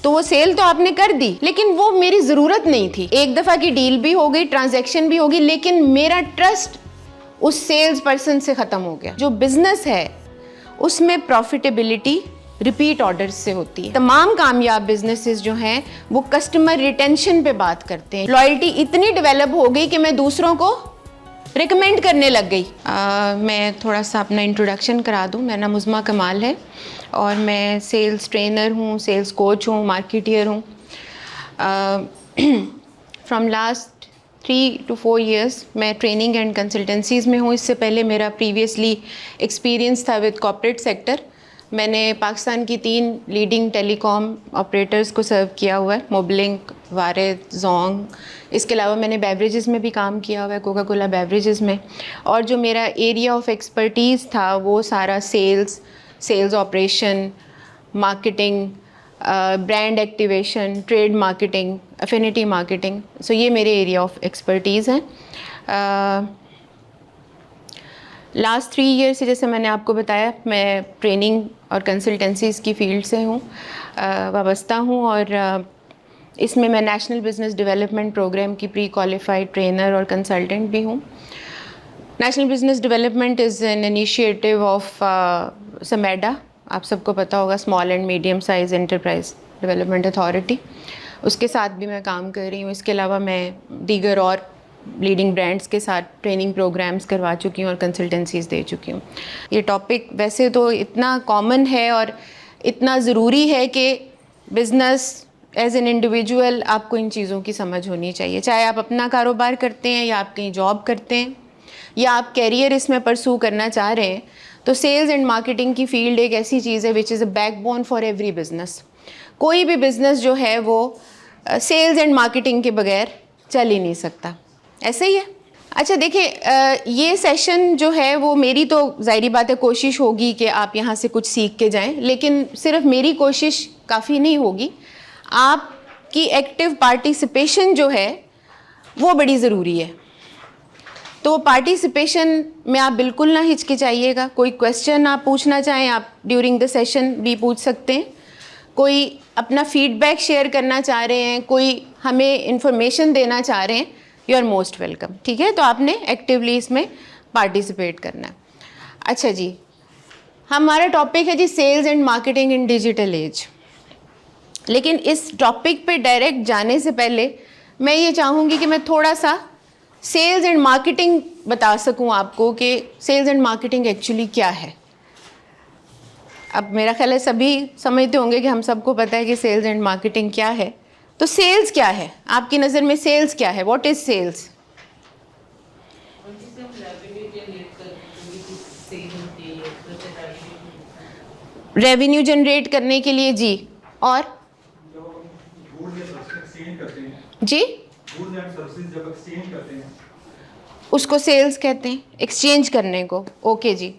तो वो सेल तो आपने कर दी, लेकिन वो मेरी ज़रूरत नहीं थी। एक दफ़ा की डील भी हो गई, ट्रांजैक्शन भी होगी, लेकिन मेरा ट्रस्ट उस सेल्स पर्सन से ख़त्म हो गया। जो बिज़नेस है उसमें प्रॉफिटेबिलिटी रिपीट ऑर्डर्स से होती है। तमाम कामयाब बिजनेसेस जो हैं वो कस्टमर रिटेंशन पे बात करते हैं। लॉयल्टी इतनी डेवलप हो गई कि मैं दूसरों को रिकमेंड करने लग गई। मैं थोड़ा सा अपना इंट्रोडक्शन करा दूं। मेरा नाम उज़मा कमाल है और मैं सेल्स ट्रेनर हूँ, सेल्स कोच हूँ, मार्केटियर हूँ। फ्रॉम लास्ट 3 to 4 years मैं ट्रेनिंग एंड कंसल्टेंसीज़ में हूँ। इससे पहले मेरा प्रीवियसली एक्सपीरियंस था विद कॉर्पोरेट सेक्टर। मैंने पाकिस्तान की 3 लीडिंग टेलीकॉम ऑपरेटर्स को सर्व किया हुआ है, मोबलिंक, वारिद, जोंग। इसके अलावा मैंने बेवरेजेस में भी काम किया हुआ है, कोका कोला बेवरेजेस में। और जो मेरा एरिया ऑफ एक्सपर्टीज़ था वो सारा sales operation, marketing, brand activation, trade marketing, affinity marketing. So ये मेरे एरिया ऑफ एक्सपर्टीज़ हैं। लास्ट 3 ईयर से, जैसे मैंने आपको बताया, मैं ट्रेनिंग और कंसल्टेंसीज़ की फ़ील्ड से हूँ, वाबस्ता हूँ। और इसमें मैं नेशनल बिज़नेस डेवलपमेंट प्रोग्राम की प्री क्वालिफाइड ट्रेनर और कंसल्टेंट भी हूँ। National business development is an initiative of SMEDA, आप सबको पता होगा, small and medium size enterprise development authority. उसके साथ भी मैं काम कर रही हूँ। इसके अलावा मैं दीगर और लीडिंग ब्रांड्स के साथ ट्रेनिंग प्रोग्राम्स करवा चुकी हूँ और कंसल्टेंसीज़ दे चुकी हूँ। ये टॉपिक वैसे तो इतना कॉमन है और इतना ज़रूरी है कि बिज़नेस एज एन इंडिविजुअल आपको इन चीज़ों की समझ होनी चाहिए। चाहे आप अपना कारोबार करते हैं या आप कहीं जॉब करते हैं या आप कैरियर इसमें परसू करना चाह रहे हैं, तो सेल्स एंड मार्केटिंग की फील्ड एक ऐसी चीज़ है which is a backbone for every business. कोई भी बिज़नेस जो है वो सेल्स एंड मार्केटिंग के बगैर चल ही नहीं सकता। ऐसे ही है। अच्छा देखिए, ये सेशन जो है वो मेरी तो ज़ाहिरी बात है कोशिश होगी कि आप यहाँ से कुछ सीख के जाएं, लेकिन सिर्फ मेरी कोशिश काफ़ी नहीं होगी। आपकी एक्टिव पार्टिसिपेशन जो है वो बड़ी ज़रूरी है। तो पार्टिसिपेशन में आप बिल्कुल ना हिचकिचाइएगा। कोई क्वेश्चन आप पूछना चाहें, आप ड्यूरिंग द सेशन भी पूछ सकते हैं। कोई अपना फीडबैक शेयर करना चाह रहे हैं, कोई हमें इंफॉर्मेशन देना चाह रहे हैं, यू आर मोस्ट वेलकम। ठीक है, तो आपने एक्टिवली इसमें पार्टिसिपेट करना है। अच्छा जी, हमारा टॉपिक है जी sales and marketing in digital age. लेकिन इस टॉपिक पे डायरेक्ट जाने से पहले मैं ये चाहूँगी कि मैं थोड़ा सा सेल्स एंड मार्केटिंग बता सकूँ आपको कि सेल्स एंड मार्केटिंग एक्चुअली क्या है। अब मेरा ख्याल है सभी समझते होंगे कि हम सबको पता है कि सेल्स एंड मार्केटिंग क्या है। तो सेल्स क्या है आपकी नज़र में? सेल्स क्या है? What is sales? Revenue generate करने के लिए जी। और जी, उसको सेल्स कहते हैं, एक्सचेंज करने को। ओके जी,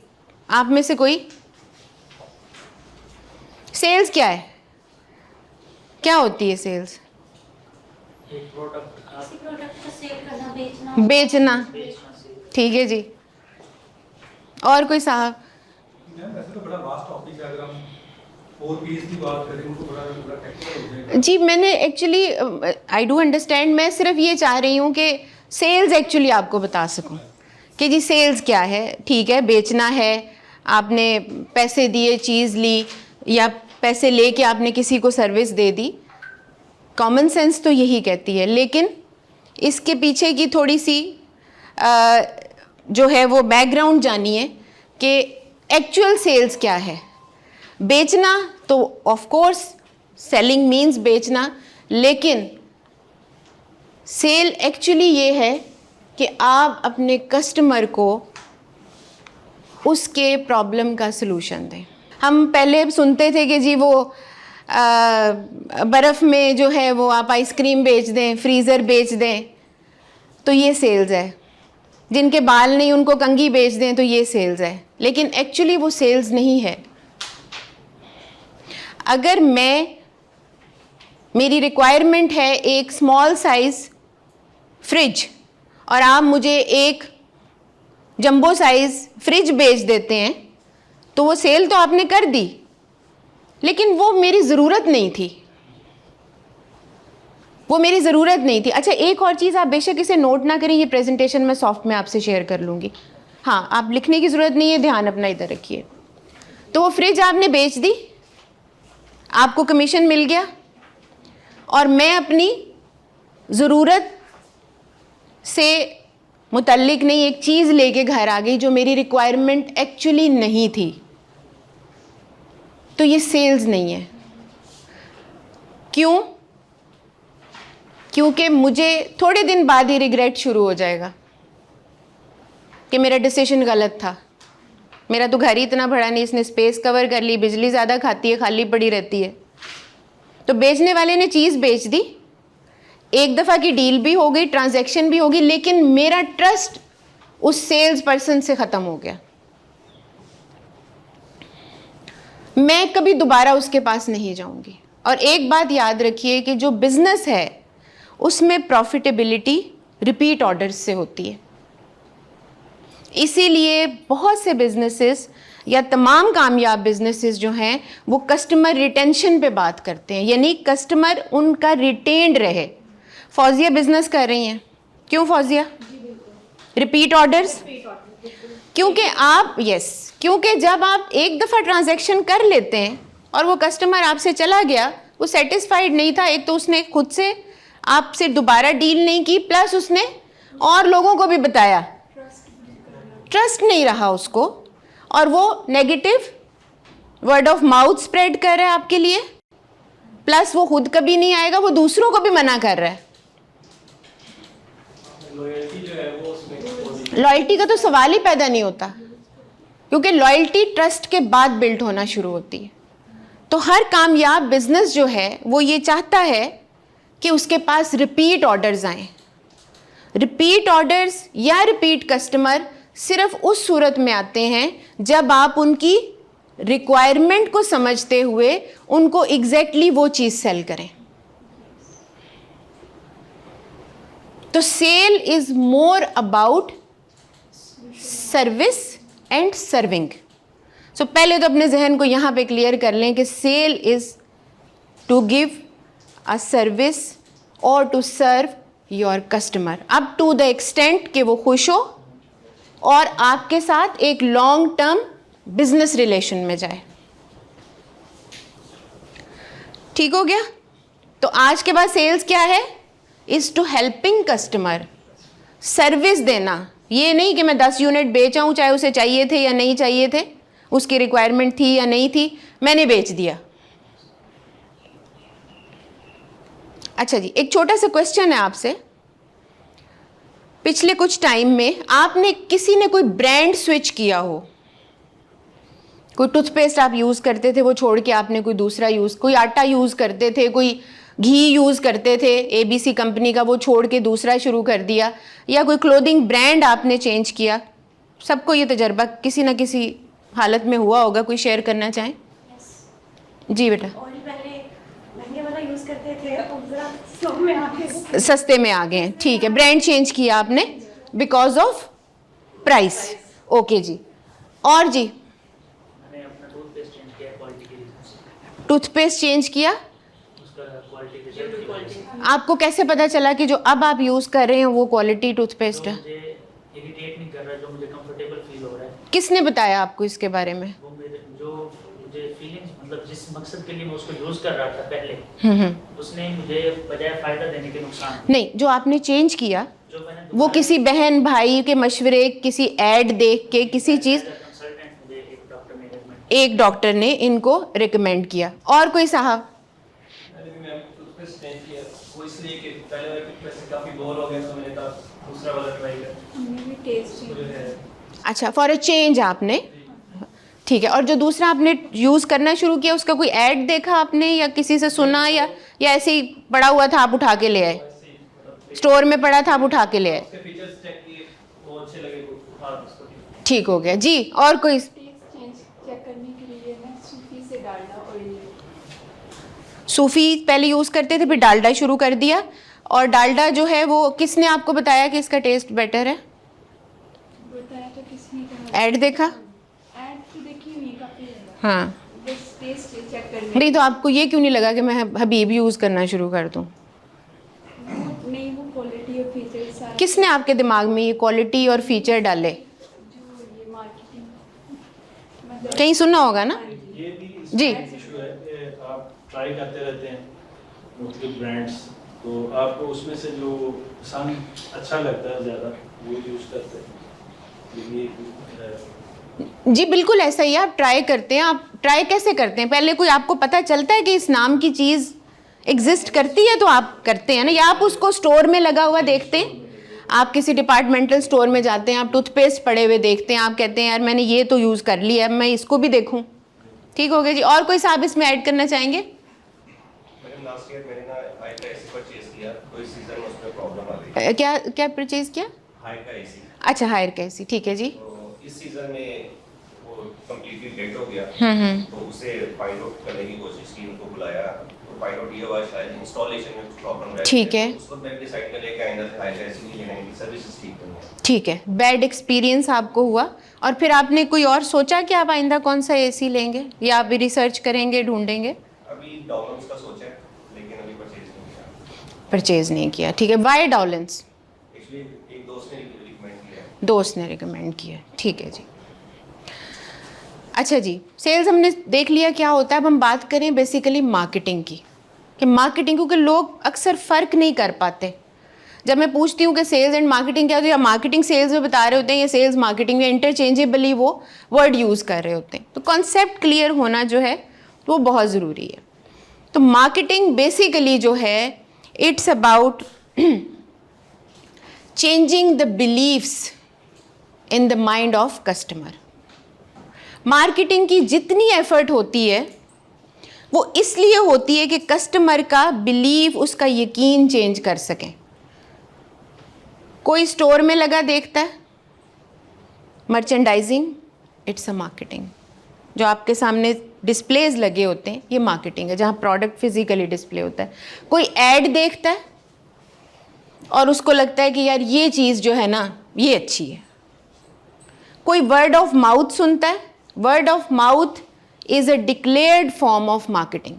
आप में से कोई? सेल्स क्या है? क्या होती है सेल्स? बेचना। ठीक है जी। और कोई साहब? वैसे तो बड़ा वास्ट टॉपिक है, अगर हम 4 P's की बात करें तो बड़ा टेक्निकल हो जाएगा। जी, मैंने एक्चुअली आई डू अंडरस्टैंड। मैं सिर्फ ये चाह रही हूँ कि सेल्स एक्चुअली आपको बता सकूँ कि जी सेल्स क्या है। ठीक है, बेचना है, आपने पैसे दिए, चीज़ ली, या पैसे लेके आपने किसी को सर्विस दे दी। कॉमन सेंस तो यही कहती है, लेकिन इसके पीछे की थोड़ी सी जो है वो बैकग्राउंड जानिए कि एक्चुअल सेल्स क्या है। बेचना तो ऑफ कोर्स सेलिंग मीन्स बेचना, लेकिन सेल एक्चुअली ये है कि आप अपने कस्टमर को उसके प्रॉब्लम का सलूशन दें। हम पहले सुनते थे कि जी वो बर्फ़ में जो है वो आप आइसक्रीम बेच दें, फ्रीज़र बेच दें, तो ये सेल्स है। जिनके बाल नहीं उनको कंघी बेच दें, तो ये सेल्स है। लेकिन एक्चुअली वो सेल्स नहीं है। अगर मेरी रिक्वायरमेंट है एक स्मॉल साइज़ फ्रिज और आप मुझे एक जंबो साइज़ फ्रिज बेच देते हैं, तो वो सेल तो आपने कर दी, लेकिन वो मेरी ज़रूरत नहीं थी। वो मेरी ज़रूरत नहीं थी। अच्छा, एक और चीज़, आप बेशक इसे नोट ना करें, ये प्रेजेंटेशन मैं सॉफ्ट में आपसे शेयर कर लूँगी। हाँ, आप लिखने की ज़रूरत नहीं है, ध्यान अपना इधर रखिए। तो वो फ्रिज आपने बेच दी, आपको कमीशन मिल गया, और मैं अपनी ज़रूरत से मुतल्लिक नहीं एक चीज़ लेके घर आ गई जो मेरी रिक्वायरमेंट एक्चुअली नहीं थी। तो ये सेल्स नहीं है। क्यों? क्योंकि मुझे थोड़े दिन बाद ही रिग्रेट शुरू हो जाएगा कि मेरा डिसीजन गलत था। मेरा तो घर ही इतना बड़ा नहीं, इसने स्पेस कवर कर ली, बिजली ज़्यादा खाती है, खाली पड़ी रहती है। तो बेचने वाले ने चीज़ बेच दी, एक दफ़ा की डील भी हो गई, ट्रांजैक्शन भी होगी, लेकिन मेरा ट्रस्ट उस सेल्स पर्सन से ख़त्म हो गया। मैं कभी दोबारा उसके पास नहीं जाऊंगी। और एक बात याद रखिए कि जो बिज़नेस है उसमें प्रॉफिटेबिलिटी रिपीट ऑर्डर्स से होती है। इसीलिए बहुत से बिजनेसेस या तमाम कामयाब बिजनेसेस जो हैं वो कस्टमर रिटेंशन पे बात करते हैं, यानी कस्टमर उनका रिटेन्ड रहे। फौजिया बिजनेस कर रही हैं, क्यों फौजिया? Repeat orders. क्योंकि आप क्योंकि जब आप एक दफ़ा ट्रांजैक्शन कर लेते हैं और वो कस्टमर आपसे चला गया, वो सेटिस्फाइड नहीं था, एक तो उसने खुद से आपसे दोबारा डील नहीं की, प्लस उसने और लोगों को भी बताया, ट्रस्ट नहीं रहा उसको, और वो negative word of mouth spread कर रहा है आपके लिए, प्लस वो खुद कभी नहीं आएगा, वो दूसरों को भी मना कर रहा है। लॉयल्टी का तो सवाल ही पैदा नहीं होता, क्योंकि लॉयल्टी ट्रस्ट के बाद बिल्ड होना शुरू होती है। तो हर कामयाब बिजनेस जो है वो ये चाहता है कि उसके पास रिपीट ऑर्डर्स आएँ। रिपीट ऑर्डर्स या रिपीट कस्टमर सिर्फ उस सूरत में आते हैं जब आप उनकी रिक्वायरमेंट को समझते हुए उनको एग्जैक्टली वो चीज़ सेल करें। तो sell is more about service and serving. So पहले तो अपने जहन को यहाँ पे क्लियर कर लें कि sell is to give a service और to serve your customer up to the extent कि वो खुश हो और आपके साथ एक लॉन्ग टर्म बिजनेस रिलेशन में जाए। ठीक हो गया? तो आज के बाद सेल्स क्या है? Is to helping customer, service देना। ये नहीं कि मैं 10 यूनिट बेचाऊँ, चाहे उसे चाहिए थे या नहीं चाहिए थे, उसकी रिक्वायरमेंट थी या नहीं थी, मैंने बेच दिया। अच्छा जी, एक छोटा सा क्वेश्चन है आपसे। पिछले कुछ टाइम में आपने किसी ने कोई ब्रांड स्विच किया हो, कोई टूथपेस्ट आप यूज़ करते थे वो छोड़ के आपने कोई दूसरा यूज़, कोई आटा यूज़ करते थे, कोई घी यूज़ करते थे ABC कंपनी का, वो छोड़ के दूसरा शुरू कर दिया, या कोई क्लोथिंग ब्रांड आपने चेंज किया। सबको ये तजर्बा किसी ना किसी हालत में हुआ होगा। कोई शेयर करना चाहें? जी बेटा। महंगे वाला यूज़ करते थे, अब जरा स्लो में आ गए, सस्ते में आ गए हैं। ठीक है, ब्रांड चेंज किया आपने बिकॉज ऑफ प्राइस। ओके जी। और जी? मैंने अपना टूथपेस्ट चेंज किया क्वालिटी के लिए। टूथपेस्ट चेंज किया, उसका क्वालिटी रिजल्ट आपको कैसे पता चला कि जो अब आप यूज़ कर रहे हैं वो क्वालिटी टूथपेस्ट है? मुझे इरिटेट नहीं कर रहा, जो मुझे कंफर्टेबल फील हो रहा है। किसने बताया आपको इसके बारे में? वो मेरे जो मुझे फीलिंग्स, मतलब जिस मकसद के लिए मैं उसको यूज़ कर रहा था पहले, उसने मुझे बजाय फ़ायदा देने के नुकसान। नहीं, जो आपने चेंज किया जो मैंने वो किसी बहन भाई के मशवरे, किसी ऐड देख के, किसी चीज़, कंसल्टेंट मुझे एक डॉक्टर ने इनको रिकमेंड किया। और कोई साहब? मैंने टूथपेस्ट चेंज किया, वो इसलिए कि पहले वाले टूथपेस्ट से काफ़ी बोर हो गया, तो मैंने कहा दूसरा वाला ट्राई कर। मेरी टेस्ट जो है अच्छा, फॉर अ चेंज आपने, ठीक है। और जो दूसरा आपने यूज़ करना शुरू किया उसका कोई ऐड देखा आपने, या किसी से सुना, या ऐसे ही पड़ा हुआ था आप उठा के ले आए? स्टोर में पड़ा था आप उठा के ले आए? उसके फीचर्स चेक किए, वो अच्छे लगे तो उठा उसको दिया। ठीक हो गया जी। और कोई? चेक करने के लिए मैं सूफी से डालडा ऑयल, सूफी पहले यूज़ करते थे, फिर डालडा शुरू कर दिया। और डालडा जो है वो किसने आपको बताया कि इसका टेस्ट बेटर है? बताया तो किसी ने कहा, ऐड देखा? ऐड तो देखी हुई काफ़ी ज़्यादा, हाँ। बस टेस्ट चेक करने। नहीं तो आपको ये क्यों नहीं लगा कि मैं हबीब यूज़ करना शुरू कर दूँ? किसने आपके दिमाग में ये क्वालिटी और फीचर डाले? जो ये मार्केटिंग कहीं सुना होगा ना? ये भी जी। इशू है कि आप ट्राई करते रहते हैं मुख्तलिफ ब्रांड्स, तो आपको उसमें से जो पसंद अच्छा लगता है ज़्यादा वो यूज़ करते हैं। ये भी जी बिल्कुल ऐसा ही है, आप ट्राई करते हैं। आप ट्राई कैसे करते हैं? पहले कोई आपको पता चलता है कि इस नाम की चीज़ एग्जिस्ट करती है तो आप करते हैं ना, या आप उसको स्टोर में लगा हुआ देखते हैं। आप किसी डिपार्टमेंटल स्टोर में जाते हैं, आप टूथपेस्ट पड़े हुए देखते हैं, आप कहते हैं यार मैंने ये तो यूज़ कर लिया, अब मैं इसको भी देखूं। ठीक हो गया जी। और कोई साहब इसमें ऐड करना चाहेंगे? मैंने लास्ट ईयर मैंने ना हाई का एसी परचेज किया, तो इस सीजन में उसमें प्रॉब्लम आ गई। क्या क्या परचेज किया? हाई का एसी, अच्छा, हायर कैसी, ठीक है जी। तो इस सीजन में वो कंप्लीटली डेड हो गया। तो उसे फाइंड आउट करने की कोशिश की, उनको बुलाया, तो फाइंड आउट ये हुआ शायद इंस्टॉलेशन में कुछ प्रॉब्लम रह ठीक है। उसको मैं डिसाइड कर लिया कि आइंदा से हाई का एसी नहीं लेना है, सर्विसेज ठीक करनी है। ठीक है, बैड एक्सपीरियंस आपको हुआ और फिर आपने कोई और सोचा कि आप आइंदा कौन सा एसी लेंगे, या आप भी रिसर्च करेंगे, ढूंढेंगे? अभी डॉलर्स का सोचा है, लेकिन अभी परचेज नहीं किया। परचेज नहीं किया, ठीक है। वाई डॉलेंस? एक्चुअली एक दोस्त ने रिकमेंड किया है। दोस्त ने रिकमेंड किया, ठीक है जी। अच्छा जी, सेल्स हमने देख लिया क्या होता है। अब हम बात करें बेसिकली मार्केटिंग की, कि मार्केटिंग, क्योंकि लोग अक्सर फ़र्क नहीं कर पाते। जब मैं पूछती हूँ कि सेल्स एंड मार्केटिंग क्या होती है, या मार्केटिंग सेल्स में बता रहे होते हैं या सेल्स मार्केटिंग में, इंटरचेंजेबली वो वर्ड यूज़ कर रहे होते हैं। तो कॉन्सेप्ट क्लियर होना जो है वो बहुत ज़रूरी है। तो मार्केटिंग बेसिकली जो है, it's about changing the believes in the mind of customer. Marketing की जितनी एफर्ट होती है वो इसलिए होती है कि कस्टमर का बिलीव, उसका यकीन चेंज कर सकें। कोई स्टोर में लगा देखता है, मर्चेंडाइजिंग, इट्स अ मार्केटिंग। जो आपके सामने डिस्प्लेज लगे होते हैं ये मार्केटिंग है, जहाँ प्रोडक्ट फिजिकली डिस्प्ले होता है। कोई ऐड देखता है और उसको लगता है कि यार ये चीज़ जो है ना ये अच्छी है। कोई वर्ड ऑफ माउथ सुनता है, word of mouth is a declared form of marketing.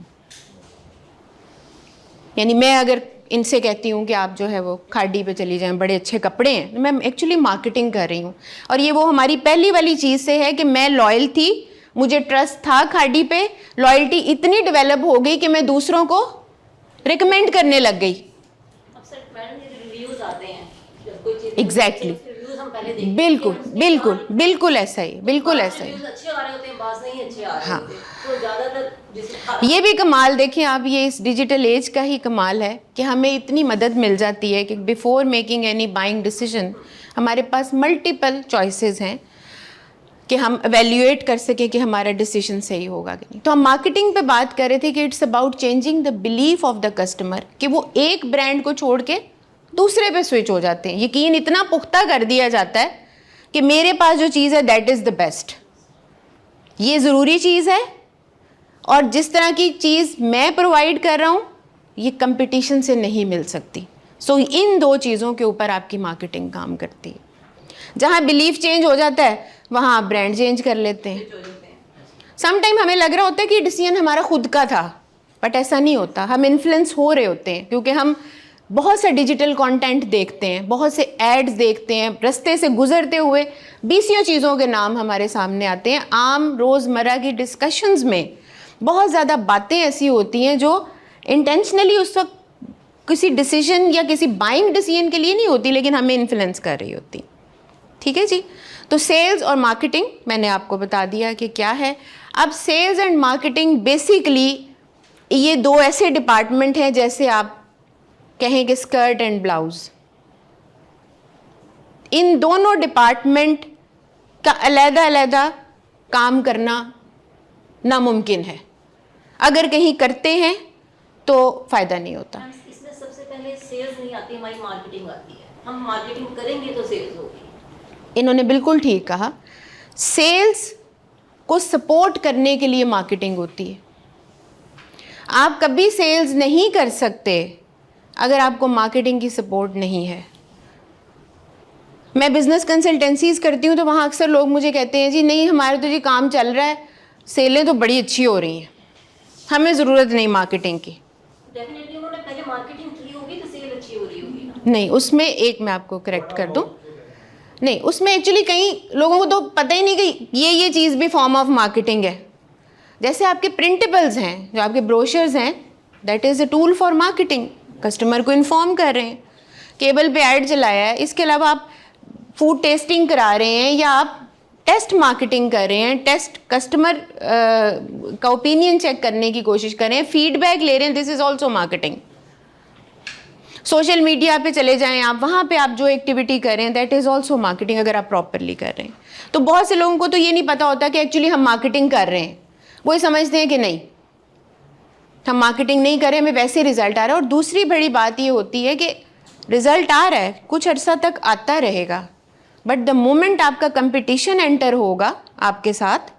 यानी मैं अगर इनसे कहती हूँ कि आप जो है वो खाड़ी पे चली जाएं, बड़े अच्छे कपड़े हैं, मैं एक्चुअली मार्केटिंग कर रही हूँ। और ये वो हमारी पहली वाली चीज़ से है कि मैं लॉयल थी, मुझे ट्रस्ट था खाड़ी पे, लॉयल्टी इतनी डेवलप हो गई कि मैं दूसरों को रिकमेंड करने लग गई। अब सर मैडम ये रिव्यूज आते हैं जब कोई चीज Exactly. रिव्यूज हम पहले देखते हैं। बिल्कुल बिल्कुल बिल्कुल ऐसा ही, बिल्कुल ऐसा ही। रिव्यूज अच्छे आ रहे होते हैं, बात नहीं अच्छे आ रहे हाँ। होते हैं। तो ज्यादातर जैसे ये भी कमाल देखें आप, ये इस डिजिटल एज का ही कमाल है कि हमें इतनी मदद मिल जाती है कि before making any buying decision हमारे पास मल्टीपल चॉइसेस हैं कि हम एवेल्युएट कर सकें कि हमारा डिसीजन सही होगा कि नहीं। तो हम मार्केटिंग पे बात कर रहे थे कि it's about changing the belief of the customer, कि वो एक ब्रांड को छोड़ के दूसरे पे स्विच हो जाते हैं। यकीन इतना पुख्ता कर दिया जाता है कि मेरे पास जो चीज़ है दैट इज़ द बेस्ट, ये ज़रूरी चीज़ है, और जिस तरह की चीज़ मैं प्रोवाइड कर रहा हूँ ये कंपटीशन से नहीं मिल सकती। सो इन दो चीज़ों के ऊपर आपकी मार्केटिंग काम करती है। जहाँ बिलीफ चेंज हो जाता है वहाँ आप ब्रांड चेंज कर लेते हैं। सम टाइम हमें लग रहा होता है कि डिसीजन हमारा खुद का था, बट ऐसा नहीं होता। हम इन्फ्लुएंस हो रहे होते हैं क्योंकि हम बहुत सा डिजिटल कंटेंट देखते हैं, बहुत से एड्स देखते हैं, रास्ते से गुजरते हुए बीसियों चीज़ों के नाम हमारे सामने आते हैं। आम रोज़मर्रा की डिस्कशंस में बहुत ज़्यादा बातें ऐसी होती हैं जो इंटेंशनली उस वक्त किसी डिसीजन या किसी बाइंग डिसीजन के लिए नहीं होती, लेकिन हमें इन्फ्लुएंस कर रही होती। ठीक है जी। तो सेल्स और मार्केटिंग मैंने आपको बता दिया कि क्या है। अब सेल्स एंड मार्केटिंग बेसिकली ये दो ऐसे डिपार्टमेंट हैं जैसे आप कहें कि स्कर्ट एंड ब्लाउज। इन दोनों डिपार्टमेंट का अलग-अलग काम करना नामुमकिन है। अगर कहीं करते हैं तो फ़ायदा नहीं होता। मैम, इसमें सबसे पहले सेल्स नहीं आती, हमारी मार्केटिंग आती है। हम मार्केटिंग करेंगे तो सेल्स होगी। इन्होंने बिल्कुल ठीक कहा। सेल्स को सपोर्ट करने के लिए मार्केटिंग होती है। आप कभी सेल्स नहीं कर सकते अगर आपको मार्केटिंग की सपोर्ट नहीं है। मैं बिज़नेस कंसल्टेंसीज करती हूँ तो वहाँ अक्सर लोग मुझे कहते हैं जी नहीं हमारा तो जी काम चल रहा है, सेलें तो बड़ी अच्छी हो रही हैं, हमें ज़रूरत नहीं मार्केटिंग की। डेफिनेटली उन्होंने पहले मार्केटिंग की होगी तो सेल अच्छी हो रही होगी ना। नहीं, उसमें एक मैं आपको करेक्ट कर दूं, नहीं उसमें एक्चुअली कई लोगों को तो पता ही नहीं कि ये चीज़ भी फॉर्म ऑफ मार्केटिंग है। जैसे आपके प्रिंटेबल्स हैं, जो आपके ब्रोशर्स हैं, that is a tool for marketing. Customer को इन्फॉर्म कर रहे हैं, केबल पे ऐड चलाया है, इसके अलावा आप फूड टेस्टिंग करा रहे हैं या आप टेस्ट मार्केटिंग कर रहे हैं, टेस्ट कस्टमर का ओपिनियन चेक करने की कोशिश कर रहे हैं, फीडबैक ले रहे हैं, this is also marketing. Social media पे चले जाएं आप, वहाँ पे आप जो एक्टिविटी कर रहे हैं दैट इज़ ऑल्सो मार्केटिंग, अगर आप प्रॉपरली कर रहे हैं। तो बहुत से लोगों को तो ये नहीं पता होता कि एक्चुअली हम मार्केटिंग कर रहे हैं, वो ये समझते हैं कि नहीं हम मार्केटिंग नहीं कर रहे, हमें वैसे रिजल्ट आ रहा है। और दूसरी बड़ी बात ये होती है कि रिजल्ट आ रहा है, कुछ अर्सा तक आता रहेगा, बट द मोमेंट आपका कंपटीशन एंटर होगा आपके साथ,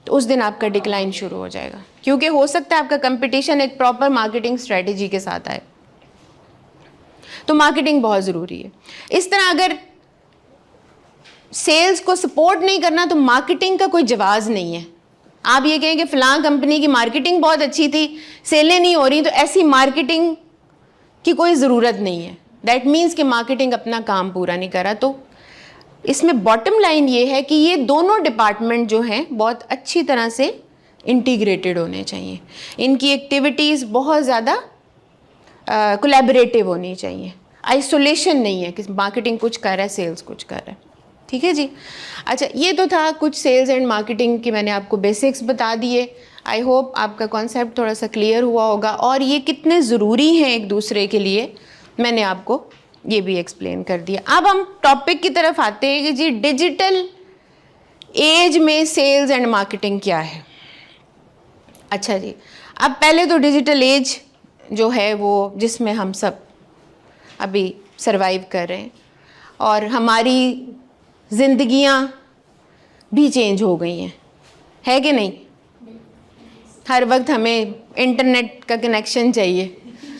तो उस दिन आपका डिक्लाइन शुरू हो जाएगा, क्योंकि हो सकता है आपका कंपटीशन एक प्रॉपर मार्केटिंग स्ट्रेटेजी के साथ आए। तो मार्केटिंग बहुत ज़रूरी है। इस तरह अगर सेल्स को सपोर्ट नहीं करना तो मार्केटिंग का कोई जवाब नहीं है। आप ये कहें कि फ़लाँ कंपनी की मार्केटिंग बहुत अच्छी थी, सेलें नहीं हो रही, तो ऐसी मार्केटिंग की कोई ज़रूरत नहीं है। दैट मीन्स कि मार्केटिंग अपना काम पूरा नहीं करा। तो इसमें बॉटम लाइन ये है कि ये दोनों डिपार्टमेंट जो हैं बहुत अच्छी तरह से इंटीग्रेटेड होने चाहिए, इनकी एक्टिविटीज़ बहुत ज़्यादा कोलैबोरेटिव होनी चाहिए, आइसोलेशन नहीं है कि मार्केटिंग कुछ कर रहा है सेल्स कुछ कर रहा है। ठीक है जी। अच्छा, ये तो था कुछ सेल्स एंड मार्केटिंग की मैंने आपको बेसिक्स बता दिए। आई होप आपका कॉन्सेप्ट थोड़ा सा क्लियर हुआ होगा, और ये कितने ज़रूरी हैं एक दूसरे के लिए मैंने आपको ये भी एक्सप्लेन कर दिया। अब हम टॉपिक की तरफ आते हैं कि जी डिजिटल एज में सेल्स एंड मार्केटिंग क्या है। अच्छा जी, अब पहले तो डिजिटल एज जो है वो जिसमें हम सब अभी सरवाइव कर रहे हैं, और हमारी ज़िंदगियां भी चेंज हो गई हैं, है कि नहीं। हर वक्त हमें इंटरनेट का कनेक्शन चाहिए,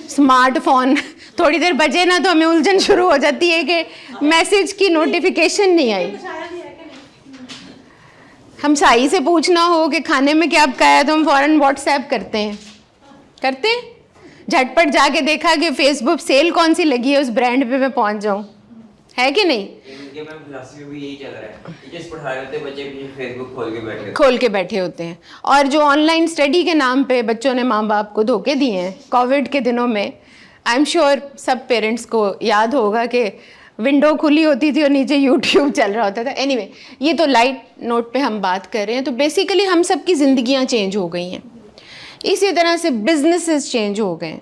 स्मार्टफोन थोड़ी देर बजे ना तो हमें उलझन शुरू हो जाती है कि मैसेज की नोटिफिकेशन नहीं आई। हम साई से पूछना हो कि खाने में क्या पकाया तो हम फ़ौरन व्हाट्सएप करते हैं, झटपट जाके देखा कि फेसबुक सेल कौन सी लगी है, उस ब्रांड पे मैं पहुंच जाऊं, है कि नहीं। भी यही चल रहा है, टीचर्स पढ़ा रहे होते हैं, बच्चे भी फेसबुक खोल के बैठे होते हैं। और जो ऑनलाइन स्टडी के नाम पे बच्चों ने माँ बाप को धोखे दिए हैं कोविड के दिनों में, आई एम श्योर सब पेरेंट्स को याद होगा कि विंडो खुली होती थी और नीचे यूट्यूब चल रहा होता था। एनीवे, ये तो लाइट नोट पे हम बात कर रहे हैं। तो बेसिकली हम सब की ज़िंदगियाँ चेंज हो गई हैं, इसी तरह से बिजनेसेस चेंज हो गए।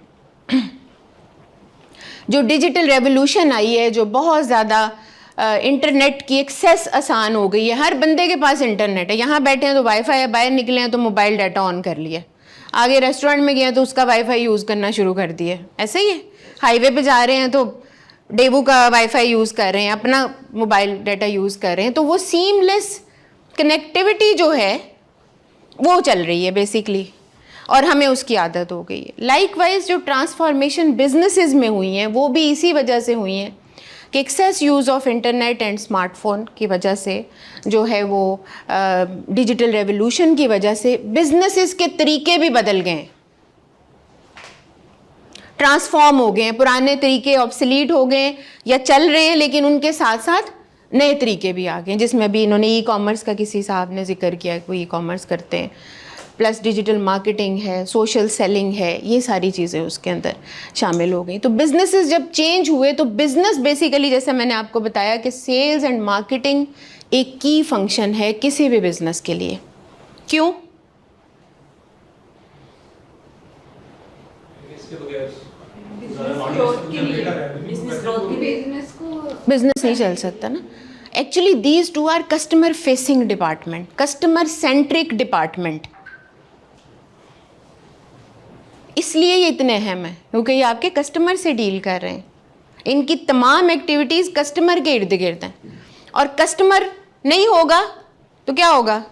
जो डिजिटल रेवोल्यूशन आई है, जो बहुत ज़्यादा इंटरनेट की एक्सेस आसान हो गई है, हर बंदे के पास इंटरनेट है। यहाँ बैठे हैं तो वाईफाई है, बाहर निकले हैं तो मोबाइल डाटा ऑन कर लिया, आगे रेस्टोरेंट में गए हैं तो उसका वाईफाई यूज़ करना शुरू कर दिया। ऐसे ही है, हाईवे पे जा रहे हैं तो डेवू का वाईफाई यूज़ कर रहे हैं, अपना मोबाइल डाटा यूज़ कर रहे हैं। तो वो सीमलेस कनेक्टिविटी जो है वो चल रही है बेसिकली, और हमें उसकी आदत हो गई है। लाइकवाइज जो ट्रांसफॉर्मेशन बिजनेसेस में हुई हैं वो भी इसी वजह से हुई हैं कि excess use of internet and smartphone की वजह से जो है वो डिजिटल रेवोल्यूशन की वजह से बिजनेसेस के तरीके भी बदल गए हैं, ट्रांसफॉर्म हो गए हैं। पुराने तरीके ऑब्सलीट हो गए या चल रहे हैं, लेकिन उनके साथ साथ नए तरीके भी आ गए हैं, जिसमें अभी इन्होंने ई कॉमर्स का किसी साहब ने जिक्र किया कि वो ई कॉमर्स करते हैं, प्लस डिजिटल मार्केटिंग है, सोशल सेलिंग है, ये सारी चीज़ें उसके अंदर शामिल हो गई। तो बिजनेसेस जब चेंज हुए तो बिज़नेस बेसिकली, जैसे मैंने आपको बताया कि सेल्स एंड मार्केटिंग एक की फंक्शन है किसी भी बिज़नेस के लिए। क्यों? बिजनेस नहीं चल सकता ना। Actually these two are customer facing department, customer centric department, इसलिए ये इतने अहम है क्योंकि ये आपके कस्टमर से डील कर रहे हैं। इनकी तमाम एक्टिविटीज़ कस्टमर के इर्द गिर्द हैं, और कस्टमर नहीं होगा तो क्या होगा?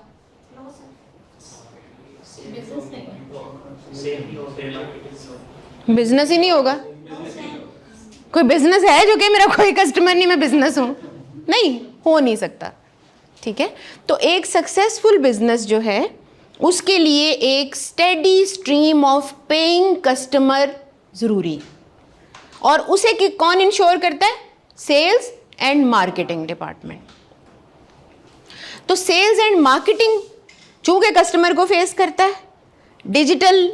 बिजनेस ही नहीं होगा। कोई बिजनेस है जो कि मेरा कोई कस्टमर नहीं, मैं बिजनेस हूँ? नहीं, हो नहीं सकता। ठीक है, तो एक सक्सेसफुल बिजनेस जो है उसके लिए एक steady stream of paying customer ज़रूरी है, और उसे कौन इंश्योर करता है? Sales and marketing department. तो सेल्स एंड मार्केटिंग चूंकि कस्टमर को फेस करता है, डिजिटल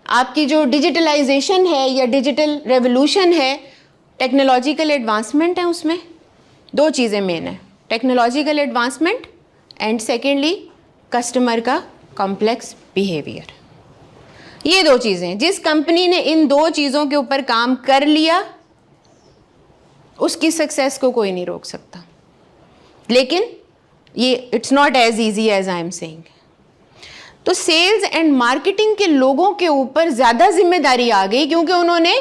आपकी जो डिजिटलाइजेशन है या डिजिटल रेवोल्यूशन है, टेक्नोलॉजिकल एडवांसमेंट है, उसमें दो चीज़ें मेन है, technological advancement and secondly customer का कॉम्प्लेक्स बिहेवियर। ये दो चीज़ें, जिस कंपनी ने इन दो चीज़ों के ऊपर काम कर लिया उसकी सक्सेस को कोई नहीं रोक सकता। लेकिन ये it's not as easy as I am saying. तो सेल्स एंड मार्केटिंग के लोगों के ऊपर ज़्यादा जिम्मेदारी आ गई, क्योंकि उन्होंने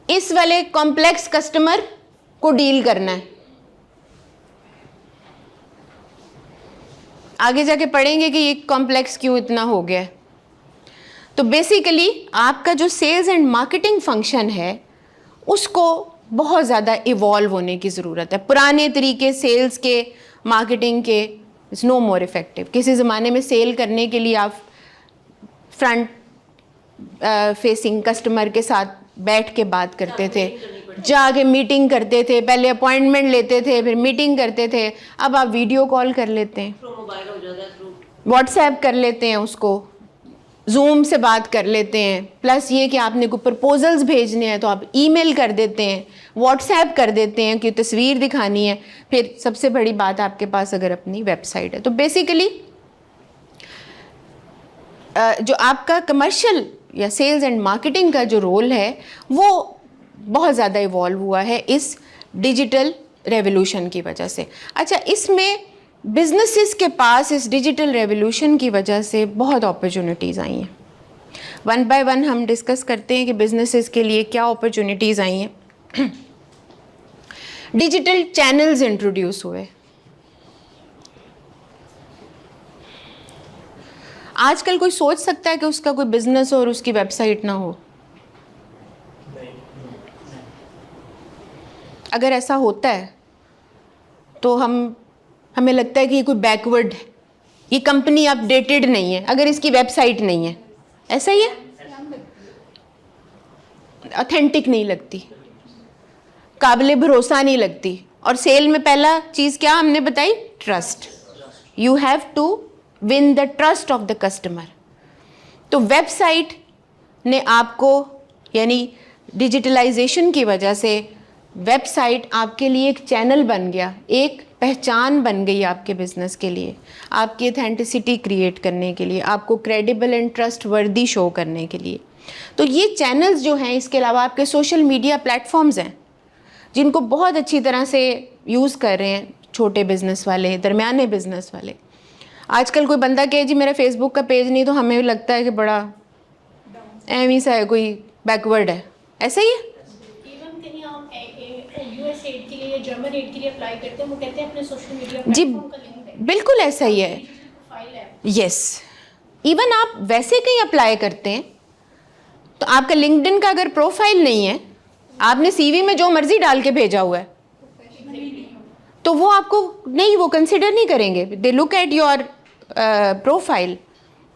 इस वाले कॉम्प्लेक्स कस्टमर को डील करना है। आगे जाके पढ़ेंगे कि ये कॉम्प्लेक्स क्यों इतना हो गया है। तो बेसिकली आपका जो सेल्स एंड मार्केटिंग फंक्शन है उसको बहुत ज़्यादा इवॉल्व होने की ज़रूरत है। पुराने तरीके सेल्स के, मार्केटिंग के इज़ नो मोर इफ़ेक्टिव। किसी ज़माने में सेल करने के लिए आप फ्रंट फेसिंग कस्टमर के साथ बैठ के बात करते थे, जाके मीटिंग करते थे, पहले अपॉइंटमेंट लेते थे, फिर मीटिंग करते थे। अब आप वीडियो कॉल कर लेते हैं, व्हाट्सएप कर लेते हैं, उसको जूम से बात कर लेते हैं। प्लस ये कि आपने कोई प्रपोजल्स भेजने हैं तो आप ईमेल कर देते हैं, व्हाट्सएप कर देते हैं कि तस्वीर दिखानी है। फिर सबसे बड़ी बात, आपके पास अगर अपनी वेबसाइट है। तो बेसिकली जो आपका कमर्शियल या सेल्स एंड मार्केटिंग का जो रोल है वो बहुत ज़्यादा इवॉल्व हुआ है इस डिजिटल रेवोल्यूशन की वजह से। अच्छा, इसमें बिजनेसेस के पास इस डिजिटल रेवोल्यूशन की वजह से बहुत अपॉर्चुनिटीज़ आई हैं। वन बाय वन हम डिस्कस करते हैं कि बिजनेसेस के लिए क्या अपॉर्चुनिटीज़ आई हैं। डिजिटल चैनल्स इंट्रोड्यूस हुए। आजकल कोई सोच सकता है कि उसका कोई बिजनेस और उसकी वेबसाइट ना हो? अगर ऐसा होता है तो हमें लगता है कि ये कोई बैकवर्ड है, ये कंपनी अपडेटेड नहीं है अगर इसकी वेबसाइट नहीं है। ऐसा ही है, ऑथेंटिक नहीं लगती, काबिले भरोसा नहीं लगती। और सेल में पहला चीज़ क्या हमने बताई? Trust. You have to win the trust of the customer. तो वेबसाइट ने आपको, यानी डिजिटलाइजेशन की वजह से वेबसाइट आपके लिए एक चैनल बन गया, एक पहचान बन गई आपके बिजनेस के लिए, आपकी ऑथेंटिसिटी क्रिएट करने के लिए, आपको क्रेडिबल एंड ट्रस्ट वर्दी शो करने के लिए। तो ये चैनल्स जो हैं, इसके अलावा आपके सोशल मीडिया प्लेटफॉर्म्स हैं जिनको बहुत अच्छी तरह से यूज़ कर रहे हैं छोटे बिजनेस वाले, दरमियाने बिजनेस वाले। आजकल कोई बंदा कहे जी मेरा फेसबुक का पेज नहीं, तो हमें लगता है कि बड़ा एम ही सा है, कोई बैकवर्ड है। ऐसा ही है। इवन कहीं आप यूएस एड के लिए, जर्मन एड के लिए अप्लाई करते हैं, वो कहते हैं अपने सोशल मीडिया जी प्लेटफॉर्म का लिंक दें। बिल्कुल ऐसा ही है। प्रोफाइल है। यस, इवन आप वैसे कहीं अप्लाई करते हैं तो आपका लिंक्डइन का अगर प्रोफाइल नहीं है, आपने सीवी में जो मर्जी डाल के भेजा हुआ है, तो वो आपको नहीं, वो कंसिडर नहीं करेंगे। They look at your profile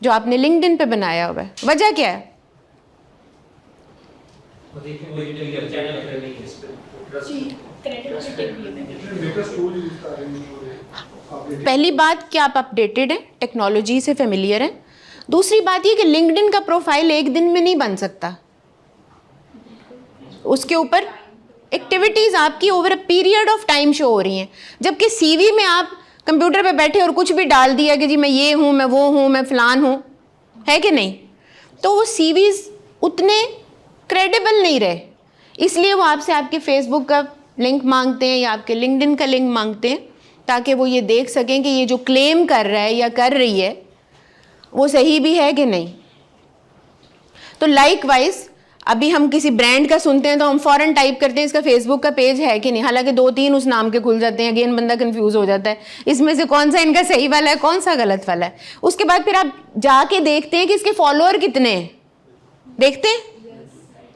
जो आपने लिंक्डइन पे बनाया हुआ है। वजह क्या है? पहली बात कि आप अपडेटेड हैं, टेक्नोलॉजी से फेमिलियर हैं। दूसरी बात ये कि लिंक्डइन का प्रोफाइल एक दिन में नहीं बन सकता, उसके ऊपर एक्टिविटीज़ आपकी over a period of time show हो रही हैं। जबकि सीवी में आप कंप्यूटर पे बैठे और कुछ भी डाल दिया कि जी मैं ये हूँ, मैं वो हूँ, मैं फ़लान हूँ, है कि नहीं, तो वो सीवीज़ उतने क्रेडिबल नहीं रहे। इसलिए वो आपसे आपके फेसबुक का लिंक मांगते हैं या आपके लिंक्डइन का लिंक मांगते हैं, ताकि वो ये देख सकें कि ये जो क्लेम कर रहा है या कर रही है वो सही भी है कि नहीं। तो लाइकवाइज अभी हम किसी ब्रांड का सुनते हैं तो हम फ़ौरन टाइप करते हैं इसका फेसबुक का पेज है कि नहीं, हालांकि 2-3 उस नाम के खुल जाते हैं। अगेन बंदा कंफ्यूज हो जाता है, इसमें से कौन सा इनका सही वाला है, कौन सा गलत वाला है। उसके बाद फिर आप जाके देखते हैं कि इसके फॉलोअर कितने हैं, देखते हैं।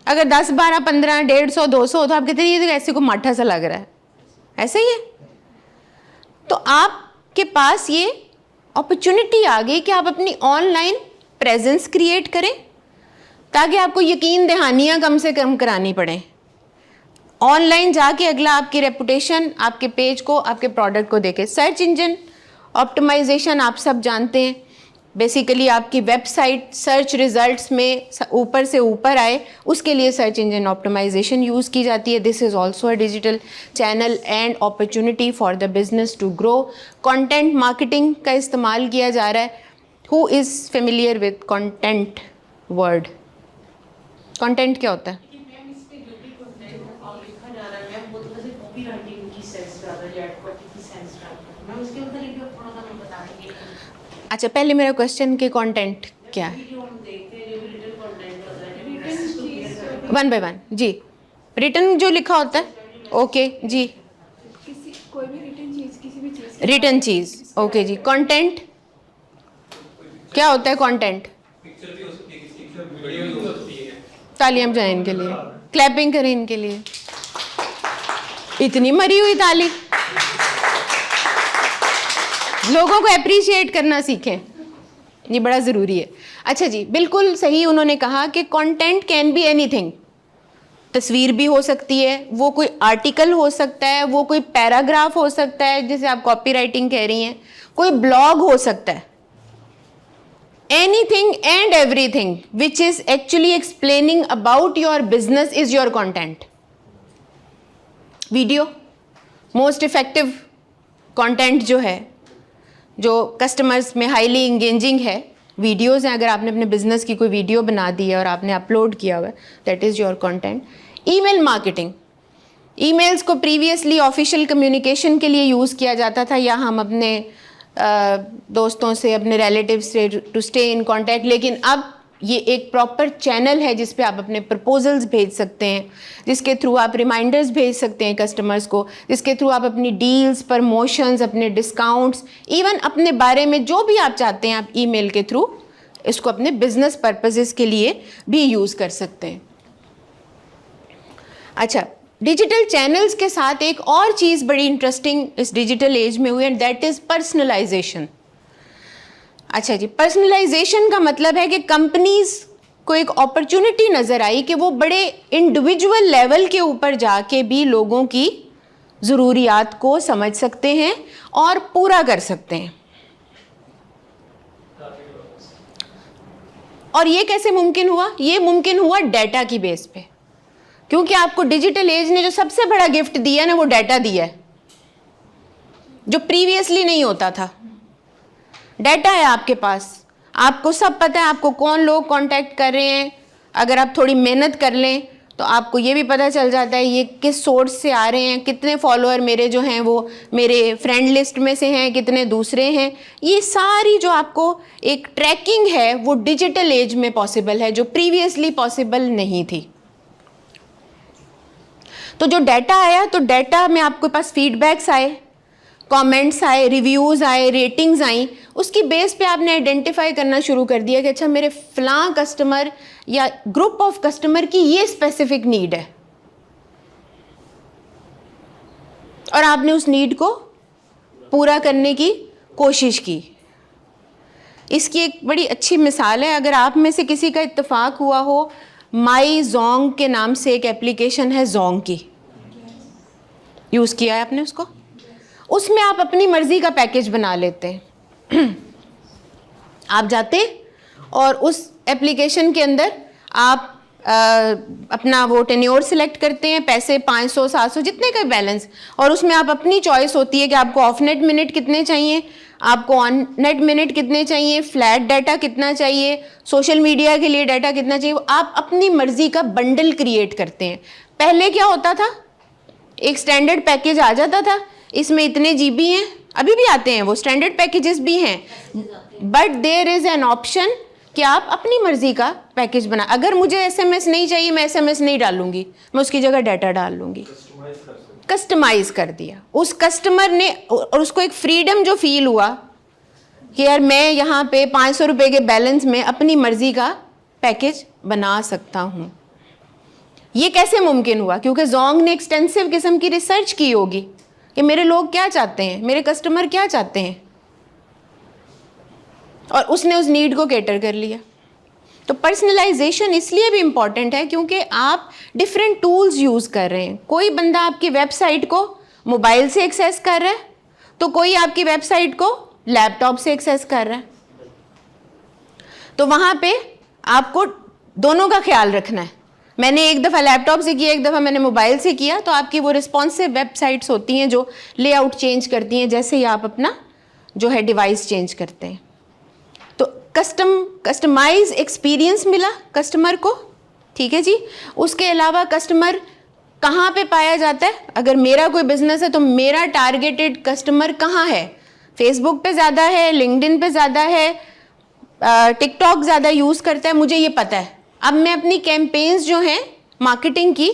अगर 10, 12, 15, 150, 200 तो आप कहते हैं ये तो ऐसे को माठा सा लग रहा है। ऐसा ही है। तो आपके पास ये अपॉर्चुनिटी आ गई कि आप अपनी ऑनलाइन प्रेजेंस क्रिएट करें ताकि आपको यकीन दहानियाँ कम से कम करानी पड़े। ऑनलाइन जाके अगला आपकी रेपुटेशन, आपके पेज को, आपके प्रोडक्ट को देखे। सर्च इंजन ऑप्टिमाइजेशन आप सब जानते हैं, बेसिकली आपकी वेबसाइट सर्च रिजल्ट्स में ऊपर से ऊपर आए, उसके लिए सर्च इंजन ऑप्टिमाइजेशन यूज़ की जाती है। This is also a digital channel and opportunity for the business to grow. Content marketing का इस्तेमाल किया जा रहा है। Who is familiar with content word? Content क्या होता है? अच्छा, पहले मेरा क्वेश्चन के कंटेंट क्या है? वन बाय वन जी। रिटर्न जो लिखा होता है, ओके जी, कोई भी रिटर्न चीज़, ओके जी। कंटेंट क्या होता है? कंटेंट तालियां बजाएं इनके लिए, क्लैपिंग करें इनके लिए। इतनी मरी हुई ताली। लोगों को अप्रिशिएट करना सीखें, ये बड़ा ज़रूरी है। अच्छा जी, बिल्कुल सही उन्होंने कहा कि कंटेंट कैन बी एनीथिंग। तस्वीर भी हो सकती है, वो कोई आर्टिकल हो सकता है, वो कोई पैराग्राफ हो सकता है जैसे आप कॉपीराइटिंग कह रही हैं, कोई ब्लॉग हो सकता है। Anything and everything which is actually explaining about your business is your content. Video most effective content जो है, जो कस्टमर्स में हाईली इंगेजिंग है, वीडियोज़ हैं। अगर आपने अपने बिजनेस की कोई वीडियो बना दी है और आपने अपलोड किया हुआ है, that is your content. Email marketing, emails को प्रीवियसली ऑफिशियल कम्युनिकेशन के लिए यूज़ किया जाता था, या हम अपने दोस्तों से, अपने रिलेटिव्स से टू स्टे इन कांटेक्ट, लेकिन अब ये एक प्रॉपर चैनल है जिस पे आप अपने प्रपोजल्स भेज सकते हैं, जिसके थ्रू आप रिमाइंडर्स भेज सकते हैं कस्टमर्स को, जिसके थ्रू आप अपनी डील्स, प्रमोशंस, अपने डिस्काउंट्स, इवन अपने बारे में जो भी आप चाहते हैं, आप ईमेल के थ्रू इसको अपने बिजनेस पर्पसेस के लिए भी यूज़ कर सकते हैं। अच्छा, डिजिटल चैनल्स के साथ एक और चीज़ बड़ी इंटरेस्टिंग इस डिजिटल एज में हुई, एंड दैट इज़ पर्सनलाइजेशन। अच्छा जी, पर्सनलाइजेशन का मतलब है कि कंपनीज को एक अपॉर्चुनिटी नज़र आई कि वो बड़े इंडिविजुअल लेवल के ऊपर जाके भी लोगों की ज़रूरियात को समझ सकते हैं और पूरा कर सकते हैं। और ये कैसे मुमकिन हुआ? ये मुमकिन हुआ डाटा की बेस पे, क्योंकि आपको डिजिटल एज ने जो सबसे बड़ा गिफ्ट दिया ना, वो डाटा दिया है, जो प्रीवियसली नहीं होता था। डाटा है आपके पास, आपको सब पता है, आपको कौन लोग कांटेक्ट कर रहे हैं। अगर आप थोड़ी मेहनत कर लें तो आपको ये भी पता चल जाता है ये किस सोर्स से आ रहे हैं, कितने फॉलोअर मेरे जो हैं वो मेरे फ्रेंड लिस्ट में से हैं, कितने दूसरे हैं। ये सारी जो आपको एक ट्रैकिंग है वो डिजिटल एज में पॉसिबल है, जो प्रीवियसली पॉसिबल नहीं थी। तो जो डाटा आया, तो डाटा में आपके पास फीडबैक्स आए, कमेंट्स आए, रिव्यूज़ आए, रेटिंग्स आई। उसकी बेस पे आपने आइडेंटिफाई करना शुरू कर दिया कि अच्छा मेरे फ़लाँ कस्टमर या ग्रुप ऑफ कस्टमर की ये स्पेसिफिक नीड है, और आपने उस नीड को पूरा करने की कोशिश की। इसकी एक बड़ी अच्छी मिसाल है, अगर आप में से किसी का इत्तेफाक हुआ हो, माई जोंग के नाम से एक एप्लीकेशन है, जोंग की, यूज़ किया है आपने उसको? उसमें आप अपनी मर्ज़ी का पैकेज बना लेते हैं। आप जाते और उस एप्लीकेशन के अंदर आप अपना वो टेन्योर सिलेक्ट करते हैं, पैसे 500 700 जितने का बैलेंस, और उसमें आप अपनी चॉइस होती है कि आपको ऑफ नेट मिनट कितने चाहिए, आपको ऑन नेट मिनट कितने चाहिए, फ्लैट डाटा कितना चाहिए, सोशल मीडिया के लिए डाटा कितना चाहिए। आप अपनी मर्ज़ी का बंडल क्रिएट करते हैं। पहले क्या होता था, एक स्टैंडर्ड पैकेज आ जाता था, इसमें इतने GB हैं, अभी भी आते हैं वो स्टैंडर्ड पैकेजेस भी हैं, but there is an option कि आप अपनी मर्ज़ी का पैकेज बना। अगर मुझे SMS नहीं चाहिए, मैं SMS नहीं डालूंगी, मैं उसकी जगह डाटा डाल लूँगी। कस्टमाइज़ कर दिया उस कस्टमर ने, और उसको एक फ्रीडम जो फील हुआ कि यार मैं यहाँ पे 500 रुपये के बैलेंस में अपनी मर्ज़ी का पैकेज बना सकता हूँ। ये कैसे मुमकिन हुआ? क्योंकि जोंग ने एक्सटेंसिव किस्म की रिसर्च की होगी कि मेरे लोग क्या चाहते हैं, मेरे कस्टमर क्या चाहते हैं। और उसने उस नीड को कैटर कर लिया। तो पर्सनलाइजेशन इसलिए भी इम्पॉर्टेंट है क्योंकि आप डिफरेंट टूल्स यूज़ कर रहे हैं। कोई बंदा आपकी वेबसाइट को मोबाइल से एक्सेस कर रहा है, तो कोई आपकी वेबसाइट को लैपटॉप से एक्सेस कर रहा है। तो वहाँ पे आपको दोनों का ख्याल रखना है। मैंने एक दफ़ा लैपटॉप से किया, एक दफ़ा मैंने मोबाइल से किया, तो आपकी वो रिस्पॉन्सिव वेबसाइट्स होती हैं जो लेआउट चेंज करती हैं जैसे ही आप अपना जो है डिवाइस चेंज करते हैं। तो कस्टमाइज एक्सपीरियंस मिला कस्टमर को, ठीक है जी। उसके अलावा कस्टमर कहाँ पे पाया जाता है? अगर मेरा कोई बिजनेस है तो मेरा टारगेटेड कस्टमर कहाँ है? फेसबुक पे ज़्यादा है, लिंक्डइन पे ज़्यादा है, टिकटॉक ज़्यादा यूज़ करता है, मुझे ये पता है। अब मैं अपनी कैंपेन्स जो हैं मार्केटिंग की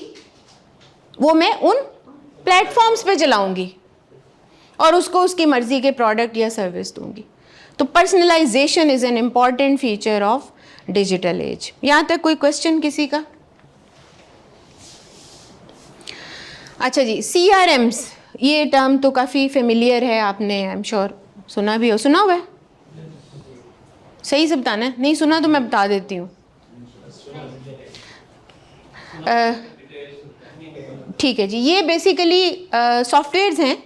वो मैं उन प्लेटफॉर्म्स पे चलाऊंगी और उसको उसकी मर्ज़ी के प्रोडक्ट या सर्विस दूंगी। तो personalization is an important feature of digital age. यहाँ तक कोई क्वेश्चन किसी का? अच्छा जी, CRMs, ये टर्म तो काफ़ी फेमिलियर है, आपने आई एम श्योर सुना भी हो। सुना हुआ है? सही से बताना है, नहीं सुना तो मैं बता देती हूँ। ठीक है जी, ये बेसिकली सॉफ्टवेयर्स हैं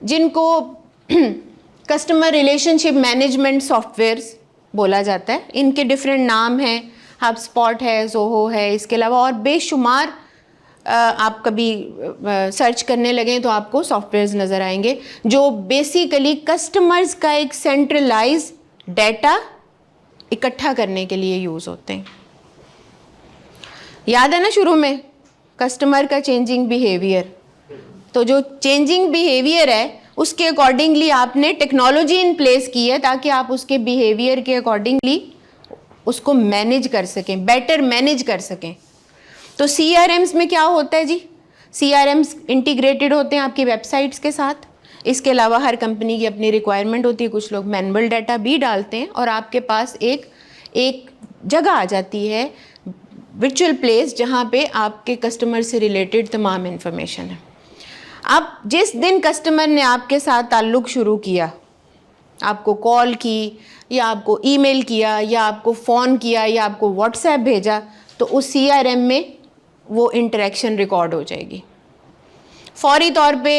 जिनको कस्टमर रिलेशनशिप मैनेजमेंट सॉफ्टवेयर्स बोला जाता है। इनके डिफरेंट नाम हैं, हबस्पॉट है, ज़ोहो है, इसके अलावा और बेशुमार आप कभी सर्च करने लगें तो आपको सॉफ्टवेयर्स नज़र आएंगे जो बेसिकली कस्टमर्स का एक सेंट्रलाइज डेटा इकट्ठा करने के लिए यूज़ होते हैं। याद है ना शुरू में कस्टमर का चेंजिंग बिहेवियर, तो जो चेंजिंग बिहेवियर है उसके अकॉर्डिंगली आपने टेक्नोलॉजी इन प्लेस की है ताकि आप उसके बिहेवियर के अकॉर्डिंगली उसको मैनेज कर सकें, बेटर मैनेज कर सकें। तो CRMs में क्या होता है जी? CRMs इंटीग्रेटेड होते हैं आपकी वेबसाइट्स के साथ। इसके अलावा हर कंपनी की अपनी रिक्वायरमेंट होती है, कुछ लोग मैनुअल डाटा भी डालते हैं और आपके पास एक जगह आ जाती है, वर्चुअल प्लेस, जहाँ पे आपके कस्टमर से रिलेटेड तमाम इन्फॉर्मेशन है। अब जिस दिन कस्टमर ने आपके साथ ताल्लुक़ शुरू किया, आपको कॉल की या आपको ईमेल किया या आपको फ़ोन किया या आपको व्हाट्सएप भेजा, तो उस CRM में वो इंटरेक्शन रिकॉर्ड हो जाएगी। फौरी तौर पे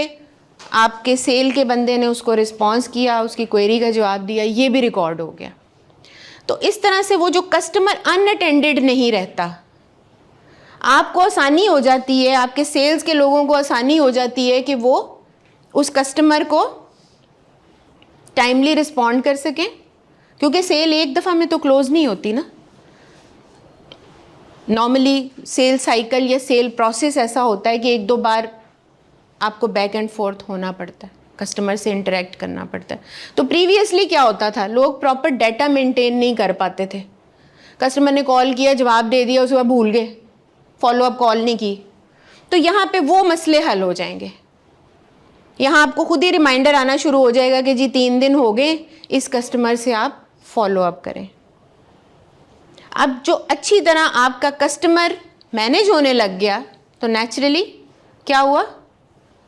आपके सेल के बंदे ने उसको रिस्पॉन्स किया, उसकी क्वेरी का जवाब दिया, ये भी रिकॉर्ड हो गया। तो इस तरह से वो जो कस्टमर अनअटेंडेड नहीं रहता, आपको आसानी हो जाती है, आपके सेल्स के लोगों को आसानी हो जाती है कि वो उस कस्टमर को टाइमली रिस्पॉन्ड कर सकें, क्योंकि सेल एक दफ़ा में तो क्लोज़ नहीं होती ना। नॉर्मली सेल साइकिल या सेल प्रोसेस ऐसा होता है कि एक दो बार आपको बैक एंड फोर्थ होना पड़ता है, कस्टमर से इंटरेक्ट करना पड़ता है। तो प्रीवियसली क्या होता था, लोग प्रॉपर डाटा मेंटेन नहीं कर पाते थे। कस्टमर ने कॉल किया, जवाब दे दिया, उसके बाद भूल गए, फॉलो अप कॉल नहीं की। तो यहाँ पे वो मसले हल हो जाएंगे। यहाँ आपको खुद ही रिमाइंडर आना शुरू हो जाएगा कि जी 3 दिन हो गए, इस कस्टमर से आप फॉलो अप करें। अब जो अच्छी तरह आपका कस्टमर मैनेज होने लग गया तो नेचुरली क्या हुआ,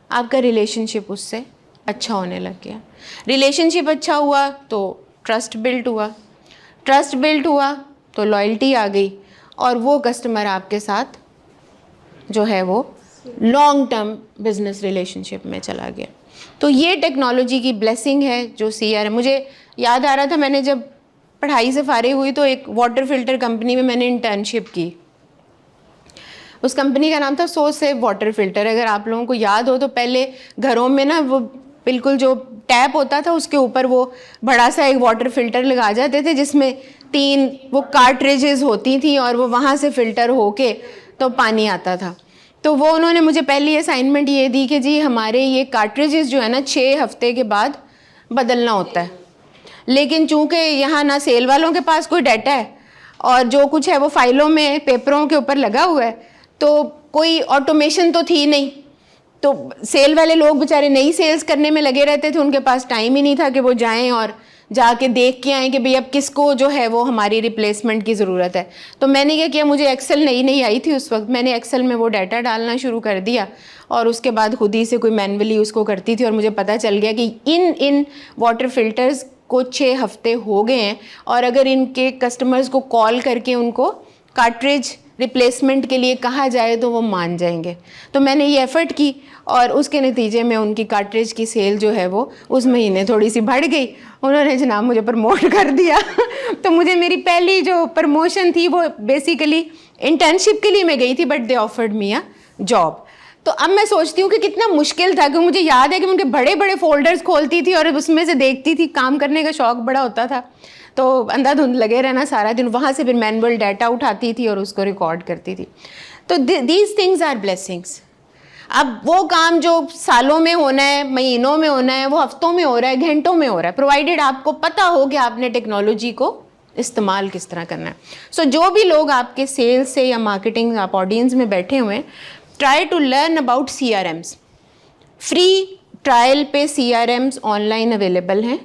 आपका रिलेशनशिप उससे अच्छा होने लग गया। रिलेशनशिप अच्छा हुआ तो ट्रस्ट बिल्ड हुआ, ट्रस्ट बिल्ड हुआ तो लॉयल्टी आ गई और वो कस्टमर आपके साथ जो है वो लॉन्ग टर्म बिजनेस रिलेशनशिप में चला गया। तो ये टेक्नोलॉजी की ब्लेसिंग है जो CRM। मुझे याद आ रहा था, मैंने जब पढ़ाई से फारिग हुई तो एक वाटर फिल्टर कंपनी में मैंने इंटर्नशिप की। उस कंपनी का नाम था सो सेव वाटर फिल्टर। अगर आप लोगों को याद हो तो पहले घरों में ना वो बिल्कुल जो टैप होता था उसके ऊपर वो बड़ा सा एक वाटर फिल्टर लगा जाते थे जिसमें 3 वो कार्ट्रिजेस होती थी और वो वहाँ से फ़िल्टर होके तो पानी आता था। तो वो उन्होंने मुझे पहली असाइनमेंट ये दी कि जी हमारे ये कार्ट्रिजेस जो है ना 6 हफ्ते के बाद बदलना होता है। लेकिन चूँकि यहाँ ना सेल वालों के पास कोई डाटा है और जो कुछ है वो फाइलों में पेपरों के ऊपर लगा हुआ है, तो कोई ऑटोमेशन तो थी नहीं। तो सेल वाले लोग बेचारे नई सेल्स करने में लगे रहते थे, उनके पास टाइम ही नहीं था कि वो जाएं और जाके देख के आएँ कि भाई अब किसको जो है वो हमारी रिप्लेसमेंट की ज़रूरत है। तो मैंने क्या किया, मुझे एक्सेल नई आई थी उस वक्त, मैंने एक्सेल में वो डाटा डालना शुरू कर दिया और उसके बाद खुद ही से कोई मैनुअली उसको करती थी और मुझे पता चल गया कि इन वाटर फिल्टर्स को 6 हफ्ते हो गए हैं और अगर इनके कस्टमर्स को कॉल करके उनको कार्ट्रिज रिप्लेसमेंट के लिए कहा जाए तो वो मान जाएंगे। तो मैंने ये एफ़र्ट की और उसके नतीजे में उनकी कार्ट्रिज की सेल जो है वो उस महीने थोड़ी सी बढ़ गई। उन्होंने जनाब मुझे प्रमोट कर दिया तो मुझे मेरी पहली जो प्रमोशन थी वो बेसिकली इंटर्नशिप के लिए मैं गई थी, but they offered me a job. तो अब मैं सोचती हूँ कि कितना मुश्किल था, क्योंकि मुझे याद है कि मैं उनके बड़े बड़े फोल्डर्स खोलती थी और उसमें से देखती थी, काम करने का शौक़ बड़ा होता था, तो अंधाधुंध लगे रहना सारा दिन, वहाँ से फिर मैनुअल डाटा उठाती थी और उसको रिकॉर्ड करती थी। तो दीज थिंग्स आर ब्लेसिंग्स। अब वो काम जो सालों में होना है, महीनों में होना है, वो हफ्तों में हो रहा है, घंटों में हो रहा है, प्रोवाइडेड आपको पता हो कि आपने टेक्नोलॉजी को इस्तेमाल किस तरह करना है। सो जो भी लोग आपके सेल्स से या मार्केटिंग आप ऑडियंस में बैठे हुए हैं, try to learn about CRMs। Free trial पे CRMs ऑनलाइन अवेलेबल हैं,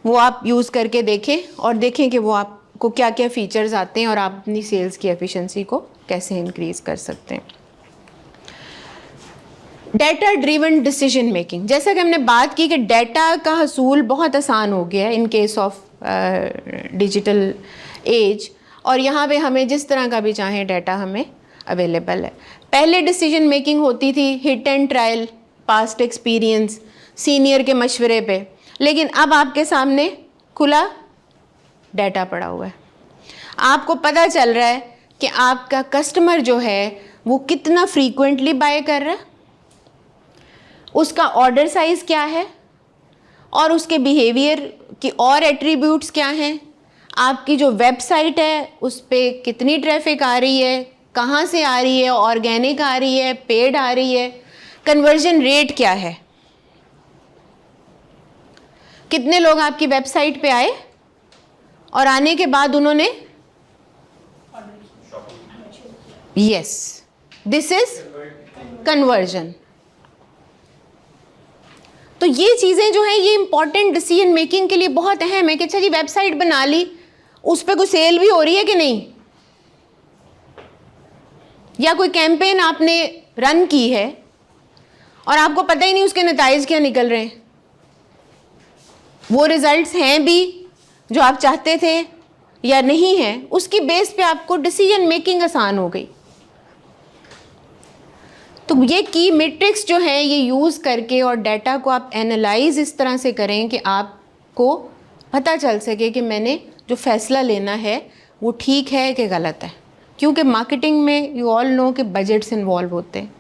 वो आप यूज़ करके देखें और देखें कि वो आपको क्या क्या फ़ीचर्स आते हैं और आप अपनी सेल्स की एफिशिएंसी को कैसे इंक्रीज़ कर सकते हैं। डाटा ड्रिवन डिसीजन मेकिंग, जैसा कि हमने बात की कि डाटा का हसूल बहुत आसान हो गया है in case of digital as, और यहाँ पे हमें जिस तरह का भी चाहें डाटा हमें अवेलेबल है। पहले डिसीजन मेकिंग होती थी hit and trial, past experience, senior के मशवरे पे, लेकिन अब आपके सामने खुला डाटा पड़ा हुआ है। आपको पता चल रहा है कि आपका कस्टमर जो है वो कितना फ्रीक्वेंटली बाय कर रहा है, उसका ऑर्डर साइज़ क्या है और उसके बिहेवियर की और एट्रीब्यूट्स क्या हैं, आपकी जो वेबसाइट है उस पर कितनी ट्रैफिक आ रही है, कहाँ से आ रही है, ऑर्गेनिक आ रही है, पेड आ रही है, कन्वर्जन रेट क्या है, कितने लोग आपकी वेबसाइट पे आए और आने के बाद उन्होंने यस, दिस इज कन्वर्जन। तो ये चीज़ें जो हैं ये इंपॉर्टेंट डिसीजन मेकिंग के लिए बहुत अहम है कि अच्छा जी वेबसाइट बना ली, उस पर कोई सेल भी हो रही है कि नहीं, या कोई कैंपेन आपने रन की है और आपको पता ही नहीं उसके नताइज क्या निकल रहे हैं, वो रिजल्ट्स हैं भी जो आप चाहते थे या नहीं हैं, उसकी बेस पे आपको डिसीजन मेकिंग आसान हो गई। तो ये की मैट्रिक्स जो है ये यूज़ करके और डाटा को आप एनालाइज इस तरह से करें कि आपको पता चल सके कि मैंने जो फ़ैसला लेना है वो ठीक है कि गलत है। क्योंकि मार्केटिंग में यू ऑल नो कि बजट्स इन्वॉल्व होते हैं,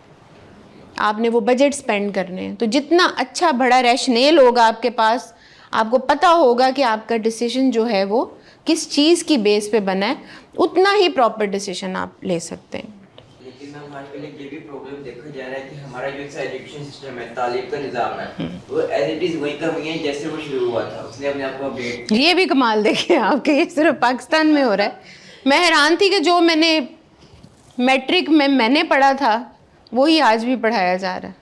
आपने वो बजट स्पेंड करने हैं। तो जितना अच्छा बड़ा रैशनेल होगा आपके पास, आपको पता होगा कि आपका डिसीजन जो है वो किस चीज़ की बेस पे बना है, उतना ही प्रॉपर डिसीजन आप ले सकते हैं। लेकिन मैम आजकल ये भी प्रॉब्लम देखा जा रहा है कि हमारा जो एजुकेशन सिस्टम है, तालीम का निज़ाम है, वो एज इट इज़ वही कमी है जैसे वो शुरू हुआ था, उसने अपने आप को अपडेट। ये भी कमाल देखे आपके, ये सिर्फ पाकिस्तान में हो रहा है। मैं हैरान थी कि जो मैंने मैट्रिक में मैंने पढ़ा था वही आज भी पढ़ाया जा रहा है।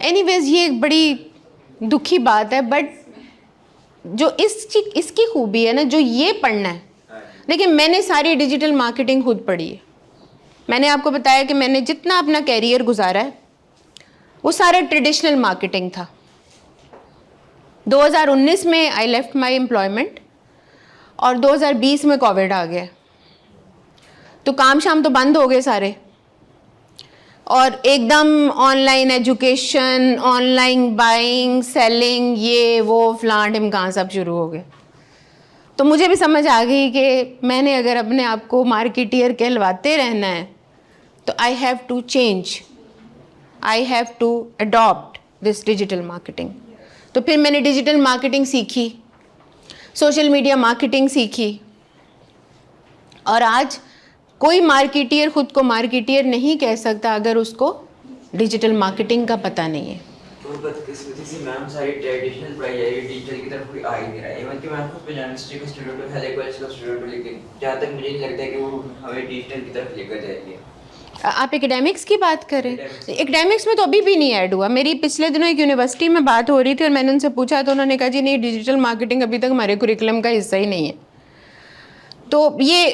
एनीवेज ये एक बड़ी दुखी बात है, बट जो इसकी खूबी है ना, जो ये पढ़ना है, लेकिन मैंने सारी डिजिटल मार्केटिंग खुद पढ़ी है। मैंने आपको बताया कि मैंने जितना अपना कैरियर गुजारा है वो सारा ट्रेडिशनल मार्केटिंग था। 2019 में आई लेफ्ट माई एम्प्लॉयमेंट और 2020 में कोविड आ गया, तो काम शाम तो बंद हो गए सारे, और एकदम online education, online buying, selling, ये वो फलां ढिमकां सब शुरू हो गए। तो मुझे भी समझ आ गई कि मैंने अगर अपने आप को मार्केटियर कहलवाते रहना है तो I have to change, I have to adopt this digital marketing. तो फिर मैंने डिजिटल मार्केटिंग सीखी, सोशल मीडिया मार्केटिंग सीखी, और आज कोई मार्केटियर खुद को मार्केटियर नहीं कह सकता अगर उसको डिजिटल मार्केटिंग का पता नहीं है। तो बदकिस्मती से मैम सारी ट्रेडिशनल पढ़ाई है, डिजिटल की तरफ कोई आ ही नहीं रहा है। इवन कि मैं खुद पे जर्नलिस्टिक का स्टूडेंट हूँ, हेल्थ कॉलेज का स्टूडेंट हूँ, लेकिन जहाँ तक मुझे नहीं लगता है कि वो हमें डिजिटल की तरफ लेकर जाएगी। आप एकेडमिक्स की बात करें, एकेडमिक्स में तो अभी भी नहीं ऐड हुआ। मेरी पिछले दिनों एक यूनिवर्सिटी में बात हो रही थी और मैंने उनसे पूछा तो उन्होंने कहा जी नहीं, डिजिटल मार्केटिंग अभी तक हमारे कुरिकुलम का हिस्सा ही नहीं है। तो ये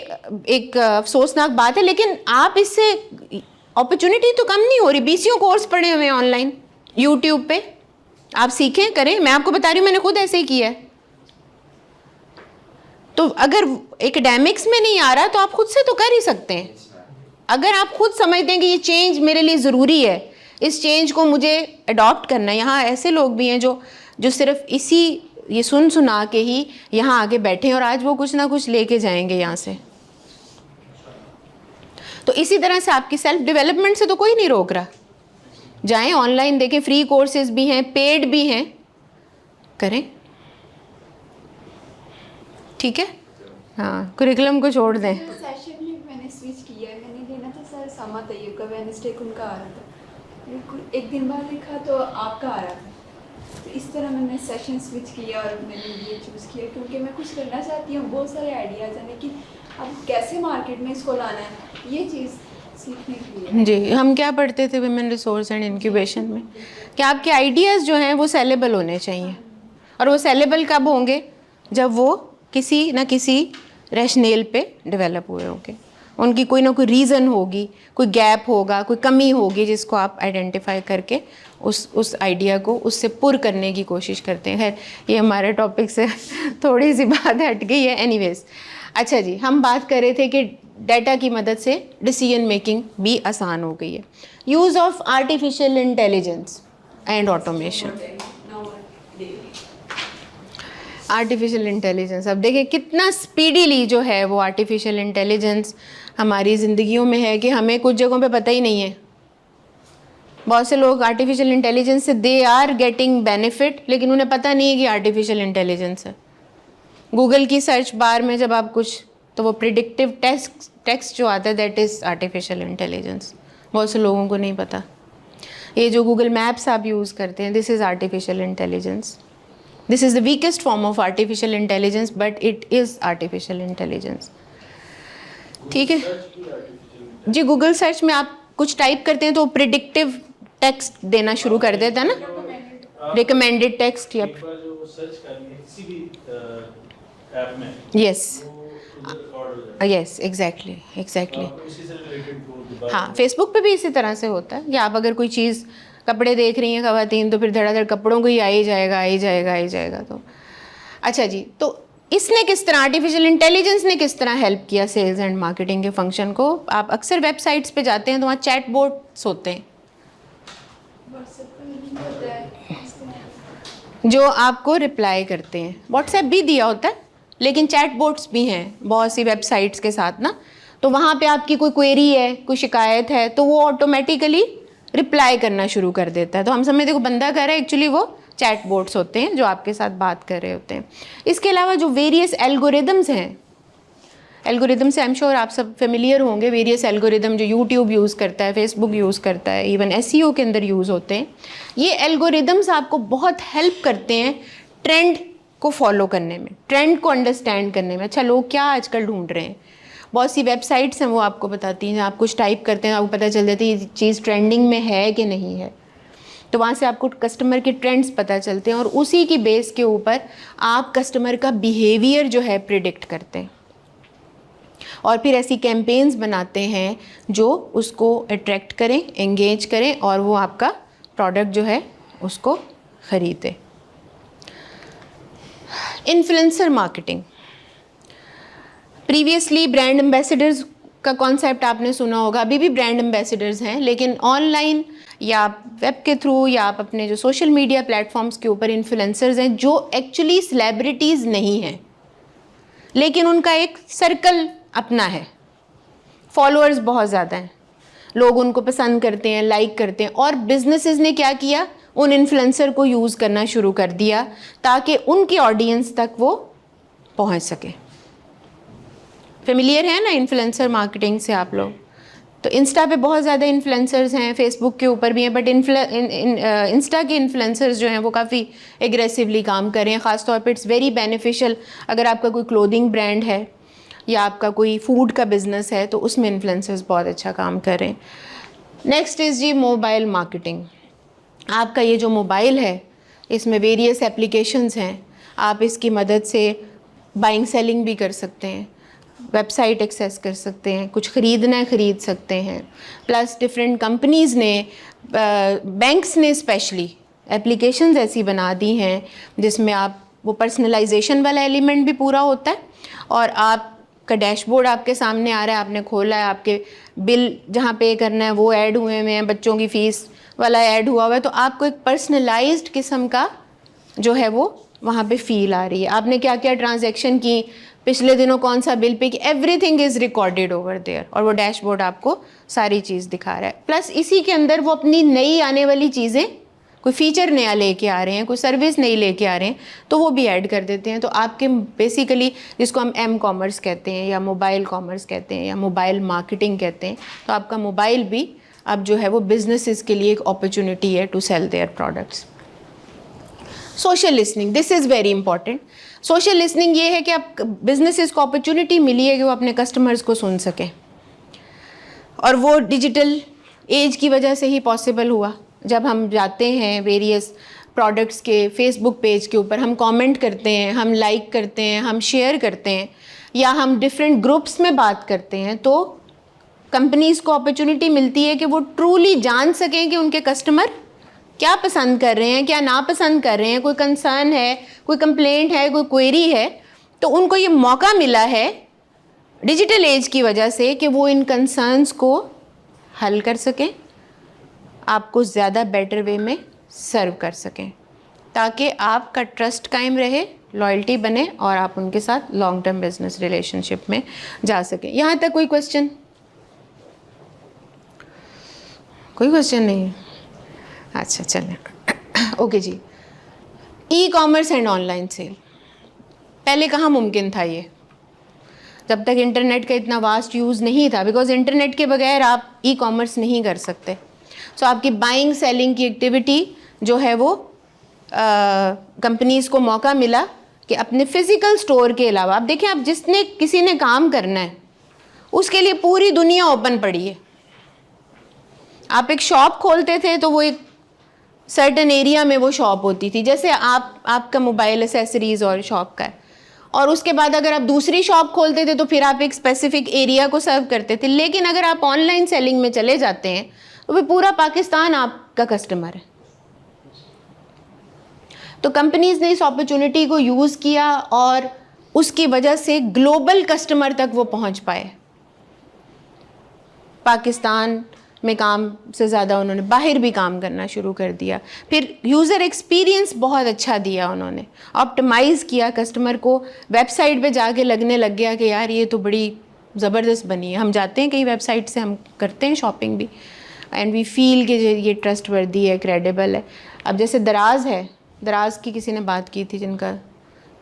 एक अफसोसनाक बात है, लेकिन आप इससे अपॉर्चुनिटी तो कम नहीं हो रही। 20 कोर्स पढ़े हुए हैं ऑनलाइन यूट्यूब पे, आप सीखें, करें। मैं आपको बता रही हूँ, मैंने खुद ऐसे ही किया है। तो अगर एकेडमिक्स में नहीं आ रहा तो आप खुद से तो कर ही सकते हैं। अगर आप खुद समझते हैं कि ये चेंज मेरे लिए ज़रूरी है, इस चेंज को मुझे अडॉप्ट करना है। यहाँ ऐसे लोग भी हैं जो सिर्फ इसी ये सुना के ही यहाँ आके बैठे हैं और आज वो कुछ ना कुछ लेके जाएंगे यहाँ से। तो इसी तरह से आपकी सेल्फ डेवलपमेंट से तो कोई नहीं रोक रहा। जाएं ऑनलाइन देखें, फ्री कोर्सेज भी हैं, पेड भी हैं, करें। ठीक है, हाँ, कुरिकुलम को छोड़ दें। सेशन में मैंने स्विच किया है, मैंने लेना था सर समा तैयब का, वेडनेसडे को उनका आ रहा था, बिल्कुल एक दिन बाद लिखा तो आपका आ रहा था। तो इस तरह मैंने सेशन स्विच किया और मैंने ये चूज़ किया क्योंकि मैं कुछ करना चाहती हूँ, बहुत सारे आइडियाज़ हैं, लेकिन अब कैसे मार्केट में इसको लाना है, ये चीज़ सीखने के लिए। जी, हम क्या पढ़ते थे विमेन रिसोर्स एंड इंक्यूबेशन में कि आपके आइडियाज़ जो हैं वो सेलेबल होने चाहिए। और वो सेलेबल कब होंगे? जब वो किसी न किसी रैशनेल पे डेवलप हुए होंगे, उनकी कोई ना कोई रीज़न होगी, कोई गैप होगा, कोई कमी होगी जिसको आप आइडेंटिफाई करके उस आइडिया को उससे पुर करने की कोशिश करते हैं। खैर, ये हमारे टॉपिक से थोड़ी सी बात हट गई है। एनीवेज, अच्छा जी, हम बात कर रहे थे कि डाटा की मदद से डिसीजन मेकिंग भी आसान हो गई है। Use of artificial intelligence and automation. Artificial intelligence, अब देखिए कितना स्पीडीली जो है वो आर्टिफिशियल इंटेलिजेंस हमारी ज़िंदगियों में है कि हमें कुछ जगहों पे पता ही नहीं है। बहुत से लोग आर्टिफिशियल इंटेलिजेंस से दे आर गेटिंग बेनिफिट, लेकिन उन्हें पता नहीं है कि आर्टिफिशियल इंटेलिजेंस है। गूगल की सर्च बार में जब आप कुछ, तो वो प्रिडिक्टिव टेक्स्ट जो आता है दैट इज़ आर्टिफिशियल इंटेलिजेंस। बहुत से लोगों को नहीं पता। ये जो गूगल मैप्स आप यूज़ करते हैं, this is artificial intelligence. This is the weakest form of artificial intelligence, but it is artificial intelligence. ठीक है जी, गूगल सर्च में आप कुछ टाइप करते हैं तो प्रिडिक्टिव टेक्स्ट देना शुरू कर देता है ना, रिकमेंडेड टेक्स्ट या सर्च करेंगे किसी भी ऐप में। Yes yes, exactly. हाँ, फेसबुक पे भी इसी तरह से होता है कि आप अगर कोई चीज़, कपड़े देख रही हैं ख़वातीन, तो फिर धड़ाधड़ कपड़ों को ही आ ही जाएगा। तो अच्छा जी, तो इसने किस तरह, आर्टिफिशियल इंटेलिजेंस ने किस तरह हेल्प किया सेल्स एंड मार्केटिंग के फंक्शन को? आप अक्सर वेबसाइट्स पे जाते हैं तो वहाँ चैट बोट्स होते हैं जो आपको रिप्लाई करते हैं। व्हाट्सएप भी दिया होता है, लेकिन चैट बोट्स भी हैं बहुत सी वेबसाइट्स के साथ ना। तो वहाँ पे आपकी कोई क्वेरी है, कोई शिकायत है, तो वो ऑटोमेटिकली रिप्लाई करना शुरू कर देता है। तो हम समझते को बंदा कर रहा है, एक्चुअली वो चैट बोट्स होते हैं जो आपके साथ बात कर रहे होते हैं। इसके अलावा जो वेरियस एल्गोरिदम्स हैं, एल्गोरिदम से आई एम श्योर आप सब फेमिलियर होंगे। वेरियस एल्गोरिदम जो यूट्यूब यूज़ करता है, फेसबुक यूज़ करता है, इवन एसईओ के अंदर यूज़ होते हैं। ये एल्गोरिदम्स आपको बहुत हेल्प करते हैं ट्रेंड को फॉलो करने में, ट्रेंड को अंडरस्टैंड करने में। अच्छा, लोग क्या आजकल ढूंढ रहे हैं, बहुत सी वेबसाइट्स हैं वो आपको बताती हैं। आप कुछ टाइप करते हैं, आपको पता चल जाती है ये चीज़ ट्रेंडिंग में है कि नहीं है। तो वहाँ से आपको कस्टमर के ट्रेंड्स पता चलते हैं और उसी की बेस के ऊपर आप कस्टमर का बिहेवियर जो है प्रिडिक्ट करते हैं और फिर ऐसी कैंपेन्स बनाते हैं जो उसको अट्रैक्ट करें, एंगेज करें और वो आपका प्रोडक्ट जो है उसको ख़रीदे। Influencer marketing, previously brand ambassadors का कॉन्सेप्ट आपने सुना होगा। अभी भी ब्रांड एम्बेसडर्स हैं, लेकिन ऑनलाइन या वेब के थ्रू या आप अपने जो सोशल मीडिया प्लेटफॉर्म्स के ऊपर इन्फ्लुएंसर्स हैं जो एक्चुअली सेलिब्रिटीज़ नहीं हैं, लेकिन उनका एक सर्कल अपना है, फॉलोअर्स बहुत ज़्यादा हैं, लोग उनको पसंद करते हैं, लाइक करते हैं। और बिजनेसेस ने क्या किया, उन इन्फ्लुएंसर को यूज़ करना शुरू कर दिया ताकि उनकी ऑडियंस तक वो पहुंच सके। फेमिलियर है ना इन्फ्लुएंसर मार्केटिंग से आप लोग? तो इंस्टा पे बहुत ज़्यादा इन्फ्लुएंसर्स हैं, फेसबुक के ऊपर भी हैं, बट इंस्टा के इन्फ्लुएंसर्स जो हैं वो काफ़ी एग्रेसिवली काम कर रहे हैं। ख़ासतौर पर इट्स वेरी बेनिफिशियल अगर आपका कोई क्लोथिंग ब्रांड है या आपका कोई फूड का बिज़नेस है, तो उसमें इन्फ्लुएंसर्स बहुत अच्छा काम कर रहे हैं। नेक्स्ट इज़ जी मोबाइल मार्केटिंग। आपका ये जो मोबाइल है इसमें वेरियस एप्लीकेशंस हैं, आप इसकी मदद से बाइंग सेलिंग भी कर सकते हैं, वेबसाइट एक्सेस कर सकते हैं, कुछ ख़रीदना है ख़रीद सकते हैं। प्लस डिफरेंट कंपनीज़ ने, बैंक्स ने स्पेशली एप्लीकेशंस ऐसी बना दी हैं जिसमें आप वो पर्सनलाइजेशन वाला एलिमेंट भी पूरा होता है और आपका डैशबोर्ड आपके सामने आ रहा है, आपने खोला है, आपके बिल जहाँ पे करना है वो ऐड हुए हैं, बच्चों की फ़ीस वाला ऐड हुआ हुआ है, तो आपको एक पर्सनलाइज्ड किस्म का जो है वो वहाँ पे फील आ रही है। आपने क्या क्या ट्रांजैक्शन की, पिछले दिनों कौन सा bill pay, everything is recorded over there और वो डैशबोर्ड आपको सारी चीज़ दिखा रहा है। प्लस इसी के अंदर वो अपनी नई आने वाली चीज़ें, कोई फीचर नया लेके आ रहे हैं, कोई सर्विस नई लेके आ रहे हैं, तो वो भी ऐड कर देते हैं। तो आपके बेसिकली जिसको हम एम कॉमर्स कहते हैं या मोबाइल कॉमर्स कहते हैं या मोबाइल मार्केटिंग कहते हैं, तो आपका मोबाइल भी अब जो है वो बिजनेसेस के लिए एक अपॉर्चुनिटी है to sell their products. Social listening, this is very important. Social listening ये है कि आप बिजनेसेस को अपॉर्चुनिटी मिली है कि वो अपने कस्टमर्स को सुन सकें, और वो डिजिटल एज की वजह से ही पॉसिबल हुआ। जब हम जाते हैं वेरियस प्रोडक्ट्स के फेसबुक पेज के ऊपर, हम कमेंट करते हैं, हम लाइक करते हैं, हम शेयर करते हैं, या हम डिफरेंट ग्रुप्स में बात करते हैं, तो कंपनीज़ को अपॉर्चुनिटी मिलती है कि वो ट्रूली जान सकें कि उनके कस्टमर क्या पसंद कर रहे हैं, क्या नापसंद कर रहे हैं, कोई कंसर्न है, कोई कंप्लेंट है, कोई क्वेरी है, तो उनको ये मौका मिला है डिजिटल एज की वजह से कि वो इन कंसर्न्स को हल कर सकें, आपको ज़्यादा बेटर वे में सर्व कर सकें, ताकि आपका ट्रस्ट कायम रहे, लॉयल्टी बने और आप उनके साथ लॉन्ग टर्म बिजनेस रिलेशनशिप में जा सकें। यहाँ तक कोई क्वेश्चन? कोई क्वेश्चन नहीं है? अच्छा चलें, ओके जी। E commerce and online sale पहले कहाँ मुमकिन था ये? जब तक इंटरनेट का इतना वास्ट यूज़ नहीं था, बिकॉज इंटरनेट के बगैर आप ई कॉमर्स नहीं कर सकते। सो आपकी बाइंग सेलिंग की एक्टिविटी जो है वो कंपनीज़ को मौका मिला कि अपने फिज़िकल स्टोर के अलावा, आप देखें, आप जिसने किसी ने काम करना है उसके लिए पूरी दुनिया ओपन पड़ी है। आप एक शॉप खोलते थे तो वो एक सर्टेन एरिया में वो शॉप होती थी, जैसे आपका मोबाइल एसेसरीज़ और शॉप का है, और उसके बाद अगर आप दूसरी शॉप खोलते थे तो फिर आप एक स्पेसिफिक एरिया को सर्व करते थे। लेकिन अगर आप ऑनलाइन सेलिंग में चले जाते हैं तो फिर पूरा पाकिस्तान आपका कस्टमर है। तो कंपनीज़ ने इस अपॉर्चुनिटी को यूज़ किया और उसकी वजह से ग्लोबल कस्टमर तक वो पहुंच पाए। पाकिस्तान में काम से ज़्यादा उन्होंने बाहर भी काम करना शुरू कर दिया। फिर यूज़र एक्सपीरियंस बहुत अच्छा दिया उन्होंने, ऑप्टिमाइज़ किया कस्टमर को। वेबसाइट पे जाके लगने लग गया कि यार ये तो बड़ी ज़बरदस्त बनी है। हम जाते हैं कई वेबसाइट से, हम करते हैं शॉपिंग भी, एंड वी फील कि ये ट्रस्ट वर्दी है, क्रेडिबल है। अब जैसे दराज है, दराज की किसी ने बात की थी, जिनका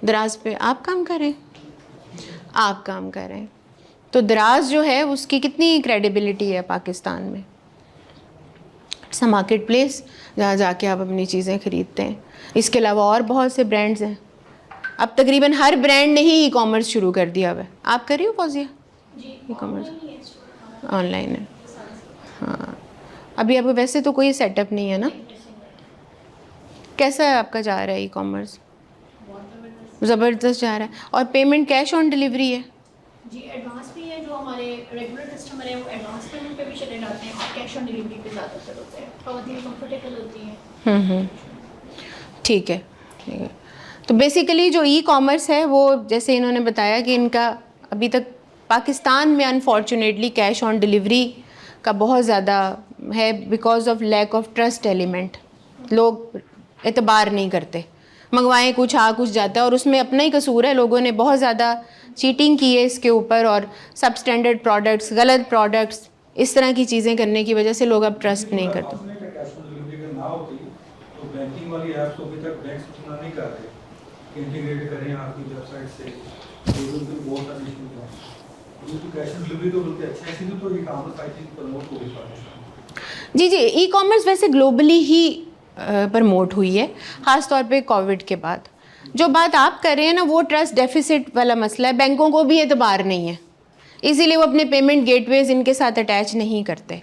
दराज पे आप काम करें, आप काम करें, तो दराज जो है उसकी कितनी क्रेडिबिलिटी है पाकिस्तान में। इट्स अ मार्केट प्लेस जहाँ जाके आप अपनी चीज़ें ख़रीदते हैं। इसके अलावा और बहुत से ब्रांड्स हैं। अब तकरीबन हर ब्रांड ने ही ई कॉमर्स शुरू कर दिया हुआ है। आप कर रही हो फौजिया ई कॉमर्स? ऑनलाइन है, हाँ। अभी अब वैसे तो कोई सेटअप नहीं है ना? कैसा है आपका जा रहा है ई कॉमर्स? ज़बरदस्त जा रहा है। और पेमेंट कैश ऑन डिलीवरी है जी? एडवांस भी है, जो हमारे रेगुलर कस्टमर हैं वो एडवांस पेमेंट पे भी चले जाते हैं और कैश ऑन डिलीवरी पे ज़्यादातर होते हैं, बहुत ही कंफर्टेबल होती है। ठीक है, ठीक है। तो बेसिकली जो ई कॉमर्स है वो, जैसे इन्होंने बताया कि इनका अभी तक पाकिस्तान में अनफॉर्चुनेटली कैश ऑन डिलीवरी का बहुत ज़्यादा है, because of lack of trust element. लोग एतबार नहीं करते, मंगवाएं कुछ आ कुछ जाता है, और उसमें अपना ही कसूर है। लोगों ने बहुत ज़्यादा चीटिंग की है इसके ऊपर, और सब स्टैंडर्ड प्रोडक्ट्स, गलत प्रोडक्ट्स, इस तरह की चीज़ें करने की वजह से लोग अब ट्रस्ट नहीं करते। कैश ऑन डिलीवरी अगर ना होती तो बैंकिंग वाली ऐप्स अभी तक बैंक्स इतना नहीं कर रहे इंटीग्रेट करें आपकी वेबसाइट से, तो उनके बहुत सारे इशू हैं। तो कैश ऑन डिलीवरी तो बल्कि अच्छा है, इसीलिए तो ये कॉमर्स आई थिंक प्रमोट हो गई। जी जी, ई कॉमर्स वैसे ग्लोबली ही प्रमोट हुई है, ख़ास तौर पे कोविड के बाद। जो बात आप कर रहे हैं ना, वो ट्रस्ट डेफिसिट वाला मसला है। बैंकों को भी एतबार नहीं है, इसीलिए वो अपने पेमेंट गेटवेज इनके साथ अटैच नहीं करते।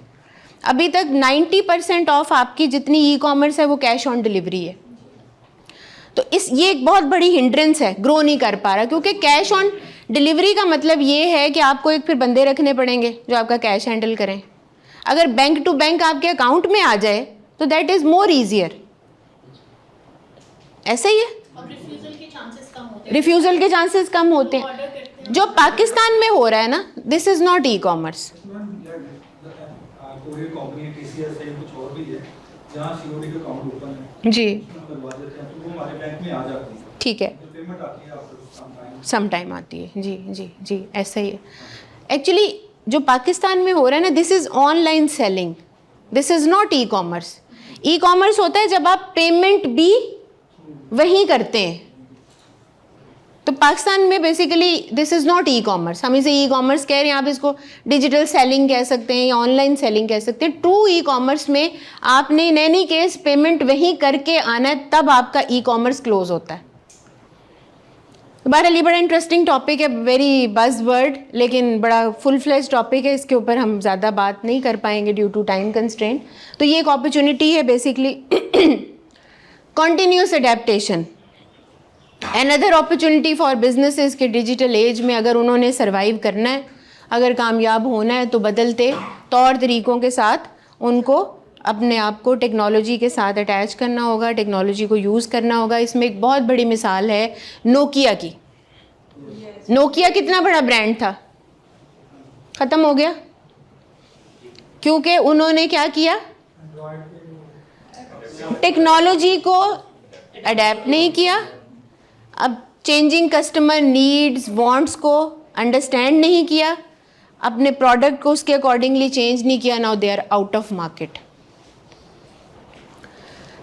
अभी तक 90% ऑफ आपकी जितनी ई कॉमर्स है वो कैश ऑन डिलीवरी है। तो ये एक बहुत बड़ी हिंड्रेंस है, ग्रो नहीं कर पा रहा, क्योंकि कैश ऑन डिलीवरी का मतलब ये है कि आपको एक फिर बंदे रखने पड़ेंगे जो आपका कैश हैंडल करें। अगर बैंक टू बैंक आपके अकाउंट में आ जाए तो दैट इज़ मोर ईजियर। ऐसा ही है, अब रिफ्यूजल के चांसेस कम होते हैं, रिफ्यूज़ल के चांसेस कम होते हैं। ऑर्डर करते हैं जो पाकिस्तान में हो रहा है ना, this is not e commerce. कोई कंपनी टीसीएस है कुछ और भी है जहाँ सीओडी का अकाउंट ओपन है जी करवा देते हैं तो वो हमारे बैंक में आ जाती है, ठीक है, पेमेंट आती है आपको सम टाइम आती है। जी जी जी, ऐसा ही है। एक्चुअली जो पाकिस्तान में हो रहा है ना, this is online selling, this is not e commerce. E commerce होता है जब आप पेमेंट भी वहीं करते हैं। तो पाकिस्तान में basically this is not e commerce. हम इसे ई कॉमर्स कह रहे हैं, आप इसको डिजिटल सेलिंग कह सकते हैं या ऑनलाइन सेलिंग कह सकते हैं। ट्रू ई कॉमर्स में आपने इन एनी केस पेमेंट वहीं करके आना है, तब आपका ई कॉमर्स क्लोज होता है। बहरहाल ये बड़ा इंटरेस्टिंग टॉपिक है, वेरी बज़ वर्ड, लेकिन बड़ा फुल फ्लेज टॉपिक है। इसके ऊपर हम ज़्यादा बात नहीं कर पाएंगे ड्यू टू टाइम कंस्ट्रेंट। तो ये एक अपॉर्चुनिटी है basically continuous adaptation, another opportunity for businesses के डिजिटल एज में अगर उन्होंने सर्वाइव करना है, अगर कामयाब होना है, तो बदलते तौर तरीक़ों के साथ उनको अपने आप को टेक्नोलॉजी के साथ अटैच करना होगा, टेक्नोलॉजी को यूज़ करना होगा। इसमें एक बहुत बड़ी मिसाल है नोकिया की। नोकिया कितना बड़ा ब्रांड था, ख़त्म हो गया क्योंकि उन्होंने क्या किया, टेक्नोलॉजी को अडेप्ट नहीं किया। अब चेंजिंग कस्टमर नीड्स वांट्स को अंडरस्टैंड नहीं किया, अपने प्रोडक्ट को उसके अकॉर्डिंगली चेंज नहीं किया, now they are out of market.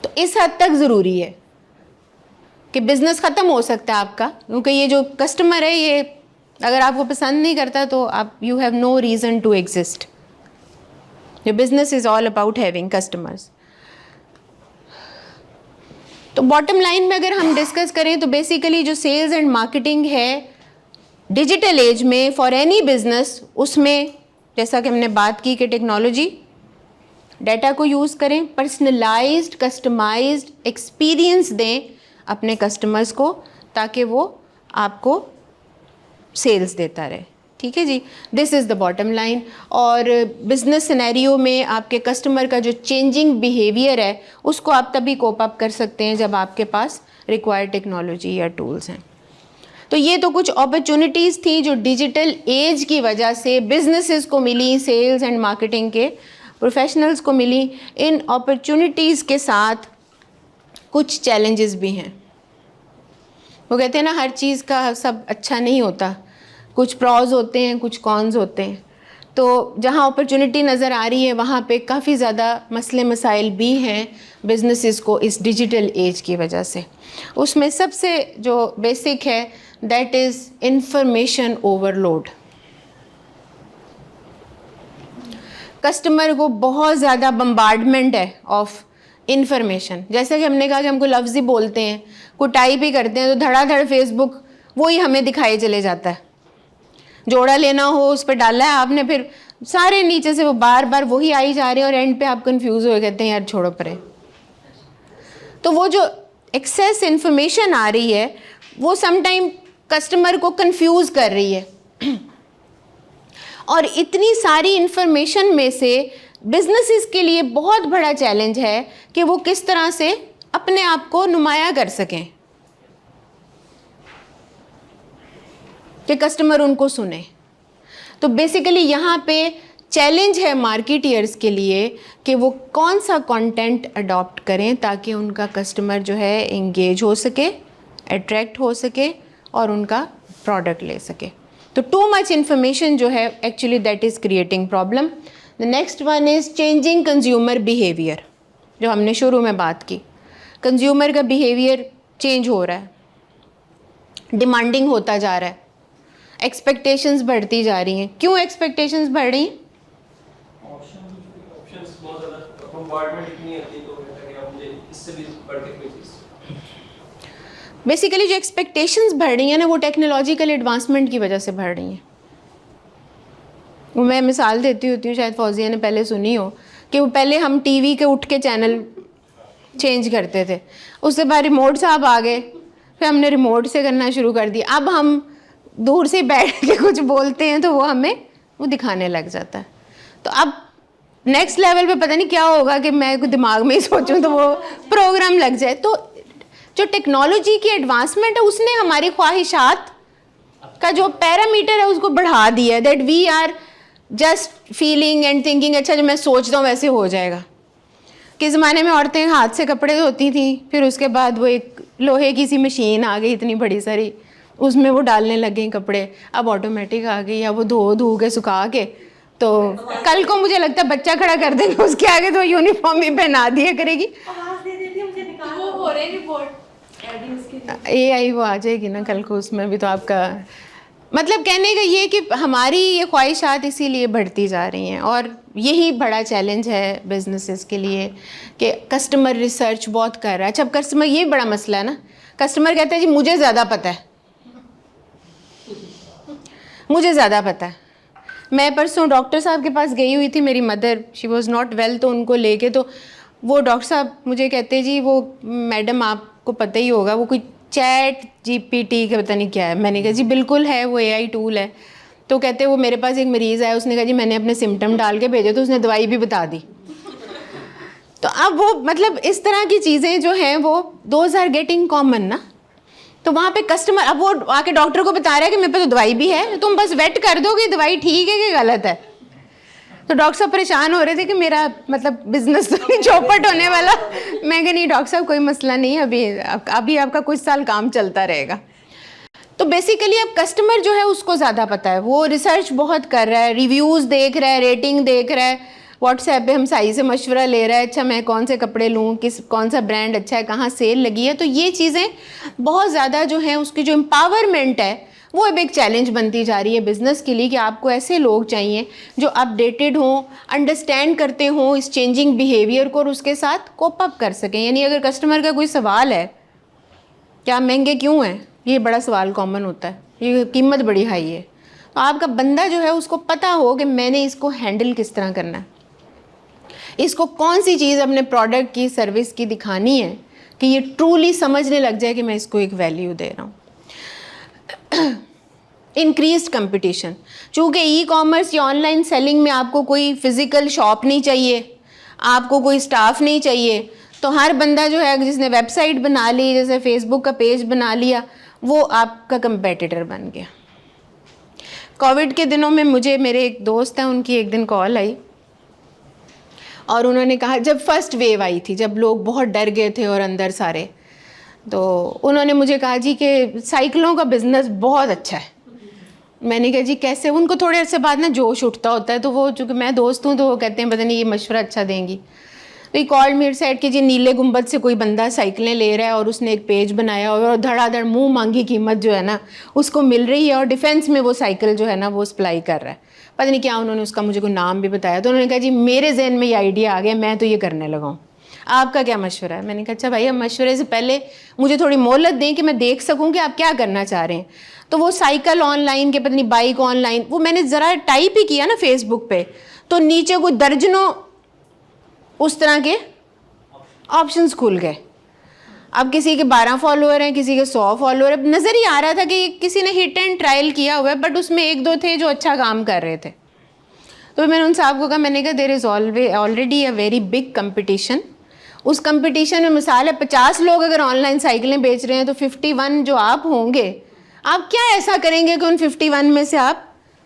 तो इस हद तक ज़रूरी है कि बिज़नेस ख़त्म हो सकता है आपका, क्योंकि ये जो कस्टमर है, ये अगर आपको पसंद नहीं करता तो आप you have no reason to exist. Your business is all about having customers. तो बॉटम लाइन में अगर हम डिस्कस करें तो बेसिकली जो सेल्स एंड मार्केटिंग है डिजिटल एज में फॉर एनी बिजनेस, उसमें जैसा कि हमने बात की कि टेक्नोलॉजी, डाटा को यूज़ करें, पर्सनलाइज्ड कस्टमाइज्ड एक्सपीरियंस दें अपने कस्टमर्स को, ताकि वो आपको सेल्स देता रहे। ठीक है जी, this is the bottom line. और बिज़नेस सिनेरियो में आपके कस्टमर का जो चेंजिंग बिहेवियर है, उसको आप तभी कोप अप कर सकते हैं जब आपके पास रिक्वायर्ड टेक्नोलॉजी या टूल्स हैं। तो ये तो कुछ अपॉर्चुनिटीज़ थी जो डिजिटल एज की वजह से बिजनेसेस को मिली, सेल्स एंड मार्केटिंग के प्रोफेशनल्स को मिली। इन अपॉर्चुनिटीज़ के साथ कुछ चैलेंजेस भी हैं। वो कहते हैं ना, हर चीज़ का सब अच्छा नहीं होता, कुछ प्रॉज होते हैं, कुछ कॉन्स होते हैं। तो जहाँ अपॉर्चुनिटी नज़र आ रही है वहाँ पे काफ़ी ज़्यादा मसले मसाइल भी हैं बिजनेसेस को इस डिजिटल एज की वजह से। उसमें सबसे जो बेसिक है that is information overload. Customer को बहुत ज़्यादा बम्बार्डमेंट है ऑफ इंफॉर्मेशन। जैसे कि हमने कहा कि हमको लफ्ज़ ही बोलते हैं, कोई टाइप ही करते हैं तो धड़ाधड़ फेसबुक वही हमें दिखाई चले जाता है। जोड़ा लेना हो उस पर डाला है आपने, फिर सारे नीचे से वो बार बार वही आई जा रहे हैं और एंड पे आप कंफ्यूज हो कहते हैं यार छोड़ो परे। तो वो जो एक्सेस इन्फॉर्मेशन आ रही है वो समटाइम कस्टमर को कंफ्यूज कर रही है। और इतनी सारी इन्फॉर्मेशन में से बिजनेसेस के लिए बहुत बड़ा चैलेंज है कि वो किस तरह से अपने आप को नुमाया कर सकें कि कस्टमर उनको सुने। तो बेसिकली यहाँ पे चैलेंज है मार्केटियर्स के लिए कि वो कौन सा कंटेंट अडॉप्ट करें ताकि उनका कस्टमर जो है इंगेज हो सके, अट्रैक्ट हो सके और उनका प्रोडक्ट ले सके। तो टू मच इन्फॉर्मेशन जो है actually that is creating problem. The next one is changing consumer behaviour, जो हमने शुरू में बात की। कंज्यूमर का बिहेवियर चेंज हो रहा है, डिमांडिंग होता जा रहा है, एक्सपेक्टेशंस बढ़ती जा रही हैं। क्यों एक्सपेक्टेशंस बढ़ रही हैं? ऑप्शंस बहुत ज़्यादा, बम्बार्डमेंट इतनी आती है तो कहता है कि आप मुझे इससे भी बढ़ के कोई चीज़। बेसिकली जो एक्सपेक्टेशंस बढ़ रही हैं ना, वो टेक्नोलॉजिकल एडवांसमेंट की वजह से बढ़ रही हैं। मैं मिसाल देती होती हूँ, शायद फौजिया ने पहले सुनी हो, कि वो पहले हम टीवी के उठ के चैनल चेंज करते थे, उसके बाद रिमोट साहब आ गए, फिर हमने रिमोट से करना शुरू कर दिया। अब हम दूर से बैठ के कुछ बोलते हैं तो वो हमें वो दिखाने लग जाता है। तो अब नेक्स्ट लेवल पे पता नहीं क्या होगा कि मैं दिमाग में ही सोचूं तो वो प्रोग्राम लग जाए। तो जो टेक्नोलॉजी की एडवांसमेंट है उसने हमारी ख्वाहिशात का जो पैरामीटर है उसको बढ़ा दिया है, that we are just feeling and thinking अच्छा जो मैं सोचता हूँ वैसे हो जाएगा। कि ज़माने में औरतें हाथ से कपड़े धोती थी, फिर उसके बाद वो एक लोहे की सी मशीन आ गई इतनी बड़ी सारी, उसमें वो डालने लग गई कपड़े, अब ऑटोमेटिक आ गई, या वो धो के सुखा के तो कल को मुझे लगता है बच्चा खड़ा कर देंगे उसके आगे तो यूनिफॉर्म ही पहना दिया करेगी। वो हो रहे रिपोर्ट AI वो आ जाएगी ना कल को, उसमें भी तो आपका मतलब कहने का ये कि हमारी ये ख्वाहिशात इसीलिए बढ़ती जा रही हैं। और यही बड़ा चैलेंज है बिजनेसेस के लिए कि कस्टमर रिसर्च बहुत कर रहा है। अच्छा, अब कस्टमर, ये बड़ा मसला है ना, कस्टमर कहता है जी मुझे ज़्यादा पता है, मुझे ज़्यादा पता है। मैं परसों डॉक्टर साहब के पास गई हुई थी, मेरी mother she was not well, तो उनको लेके तो वो डॉक्टर साहब मुझे कहते जी वो मैडम आपको पता ही होगा वो कोई चैट GPT का पता नहीं क्या है। मैंने कहा जी बिल्कुल है, वो AI टूल है। तो कहते वो मेरे पास एक मरीज़ आया, उसने कहा जी मैंने अपने सिम्टम डाल के भेजे तो उसने दवाई भी बता दी। तो अब वो मतलब इस तरह की चीज़ें जो हैं वो दोज आर गेटिंग कॉमन ना। तो वहाँ पे कस्टमर अब वो आके डॉक्टर को बता रहा है कि मेरे पे तो दवाई भी है, तुम बस वेट कर दो कि दवाई ठीक है कि गलत है। तो डॉक्टर साहब परेशान हो रहे थे कि मेरा मतलब बिजनेस तो नहीं चौपट होने वाला। मैं कहा नहीं डॉक्टर साहब कोई मसला नहीं है, अभी आपका कुछ साल काम चलता रहेगा। तो बेसिकली अब कस्टमर जो है उसको ज़्यादा पता है, वो रिसर्च बहुत कर रहा है, रिव्यूज़ देख रहा है, रेटिंग देख रहा है, व्हाट्सएप पे हम साई से मशवरा ले रहा है, अच्छा मैं कौन से कपड़े लूँ, कौन सा ब्रांड अच्छा है, कहाँ सेल लगी है। तो ये चीज़ें बहुत ज़्यादा जो है उसकी जो एम्पावरमेंट है वो अब एक चैलेंज बनती जा रही है बिज़नेस के लिए कि आपको ऐसे लोग चाहिए जो अपडेटेड हों, अंडरस्टैंड करते हों इस चेंजिंग बिहेवियर को और उसके साथ कोप अप कर सकें। यानी अगर कस्टमर का कोई सवाल है कि आप महंगे क्यों हैं, ये बड़ा सवाल कॉमन होता है, ये कीमत बड़ी हाई है, तो आपका बंदा जो है उसको पता हो कि मैंने इसको हैंडल किस तरह करना है, इसको कौन सी चीज़ अपने प्रोडक्ट की सर्विस की दिखानी है कि ये ट्रूली समझने लग जाए कि मैं इसको एक वैल्यू दे रहा हूँ। इंक्रीज्ड कंपटीशन, चूँकि ई-कॉमर्स या ऑनलाइन सेलिंग में आपको कोई फिज़िकल शॉप नहीं चाहिए, आपको कोई स्टाफ नहीं चाहिए, तो हर बंदा जो है जिसने वेबसाइट बना ली, जैसे फेसबुक का पेज बना लिया, वो आपका कंपेटिटर बन गया। कोविड के दिनों में मुझे मेरे एक दोस्त हैं उनकी एक दिन कॉल आई और उन्होंने कहा, जब फर्स्ट वेव आई थी, जब लोग बहुत डर गए थे और अंदर सारे, तो उन्होंने मुझे कहा जी कि साइकिलों का बिज़नेस बहुत अच्छा है। मैंने कहा जी कैसे? उनको थोड़े अर्से बाद ना जोश उठता होता है, तो वो चूँकि मैं दोस्त हूँ तो वो कहते हैं पता नहीं ये मशवरा अच्छा देंगी। तो ये कॉल मेरे साइड कि जी नीले गुंबद से कोई बंदा साइकिलें ले रहा है और उसने एक पेज बनाया हुआ है और धड़ाधड़ मुँह मांगी कीमत जो है ना उसको मिल रही है और डिफेंस में वो साइकिल जो है ना वो सप्लाई कर रहा है। पता नहीं क्या उन्होंने उसका मुझे कोई नाम भी बताया। तो उन्होंने कहा जी मेरे जहन में ये आइडिया आ गया, मैं तो ये करने लगा हूँ, आपका क्या मशवरा है? मैंने कहा अच्छा भाई, अब मशवरे से पहले मुझे थोड़ी मोहलत दें कि मैं देख सकूं कि आप क्या करना चाह रहे हैं। तो वो साइकिल ऑनलाइन के, पता नहीं बाइक ऑनलाइन, वो मैंने ज़रा टाइप ही किया ना फेसबुक पे, तो नीचे कोई दर्जनों उस तरह के ऑप्शंस खुल गए। अब किसी के 12 फॉलोअर हैं, किसी के 100 फॉलोअर है। नज़र ही आ रहा था कि किसी ने हिट एंड ट्रायल किया हुआ है, बट उसमें एक दो थे जो अच्छा काम कर रहे थे। तो मैंने उन साहब को कहा, मैंने कहा there is already a very big competition. उस कंपटीशन में मिसाल है 50 लोग अगर ऑनलाइन साइकिलें बेच रहे हैं तो 51 जो आप होंगे, आप क्या ऐसा करेंगे कि उन 51 में से आप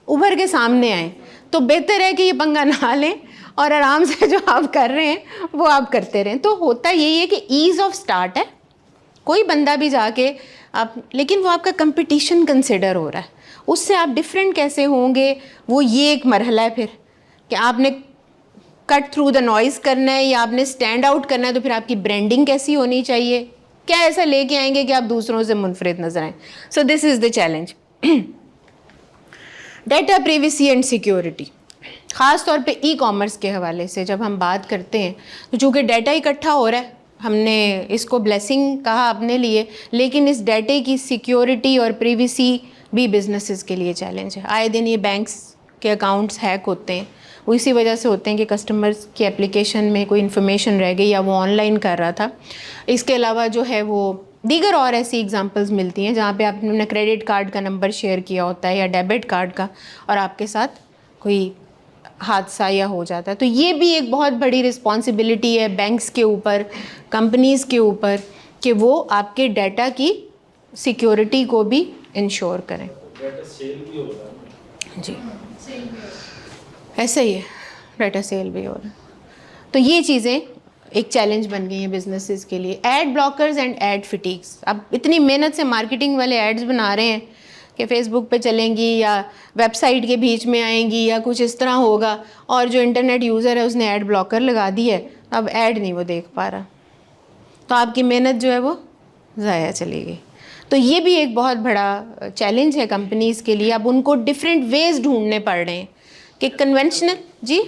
उभर के सामने आएँ? तो बेहतर है कि ये पंगा ना लें और आराम से जो आप कर रहे हैं वो आप करते रहें। तो होता यही है कि ईज़ ऑफ स्टार्ट है, कोई बंदा भी जाके आप, लेकिन वो आपका कंपटीशन कंसिडर हो रहा है, उससे आप डिफरेंट कैसे होंगे, वो ये एक मरहला है फिर कि आपने कट थ्रू द नॉइज़ करना है या आपने स्टैंड आउट करना है। तो फिर आपकी ब्रांडिंग कैसी होनी चाहिए, क्या ऐसा लेके आएंगे कि आप दूसरों से मुनफरिद नजर आएँ। So this is the challenge. Data privacy and security, ख़ास तौर पे ई-कॉमर्स के हवाले से जब हम बात करते हैं तो चूँकि डाटा इकट्ठा हो रहा है, हमने इसको ब्लेसिंग कहा अपने लिए, लेकिन इस डाटे की सिक्योरिटी और प्रिवेसी भी बिजनेसेस के लिए चैलेंज है। आए दिन ये बैंक्स के अकाउंट्स हैक होते हैं, वो इसी वजह से होते हैं कि कस्टमर्स की एप्लीकेशन में कोई इन्फॉर्मेशन रह गई या वो ऑनलाइन कर रहा था। इसके अलावा जो है वो दीगर और ऐसी एग्जांपल्स मिलती हैं जहाँ पे आपने अपना क्रेडिट कार्ड का नंबर शेयर किया होता है या डेबिट कार्ड का और आपके साथ कोई हादसा या हो जाता है। तो ये भी एक बहुत बड़ी रिस्पॉन्सिबिलिटी है बैंक्स के ऊपर, कंपनीज़ के ऊपर कि वो आपके डाटा की सिक्योरिटी को भी इंश्योर करें। डाटा सेल भी हो रहा है जी, सेल में ऐसा ही है, डाटा सेल भी हो रहा है। तो ये चीज़ें एक चैलेंज बन गई हैं बिजनेसेस के लिए। एड ब्लॉकर्स एंड एड फिटिक्स, अब इतनी मेहनत से मार्केटिंग वाले एड्स बना रहे हैं कि फेसबुक पे चलेंगी या वेबसाइट के बीच में आएंगी या कुछ इस तरह होगा, और जो इंटरनेट यूज़र है उसने ऐड ब्लॉकर लगा दी है, अब ऐड नहीं वो देख पा रहा, तो आपकी मेहनत जो है वो ज़ाया चली गई। तो ये भी एक बहुत बड़ा चैलेंज है कंपनीज़ के लिए। अब उनको डिफरेंट वेज ढूंढने पड़ रहे हैं कि कन्वेंशनल, जी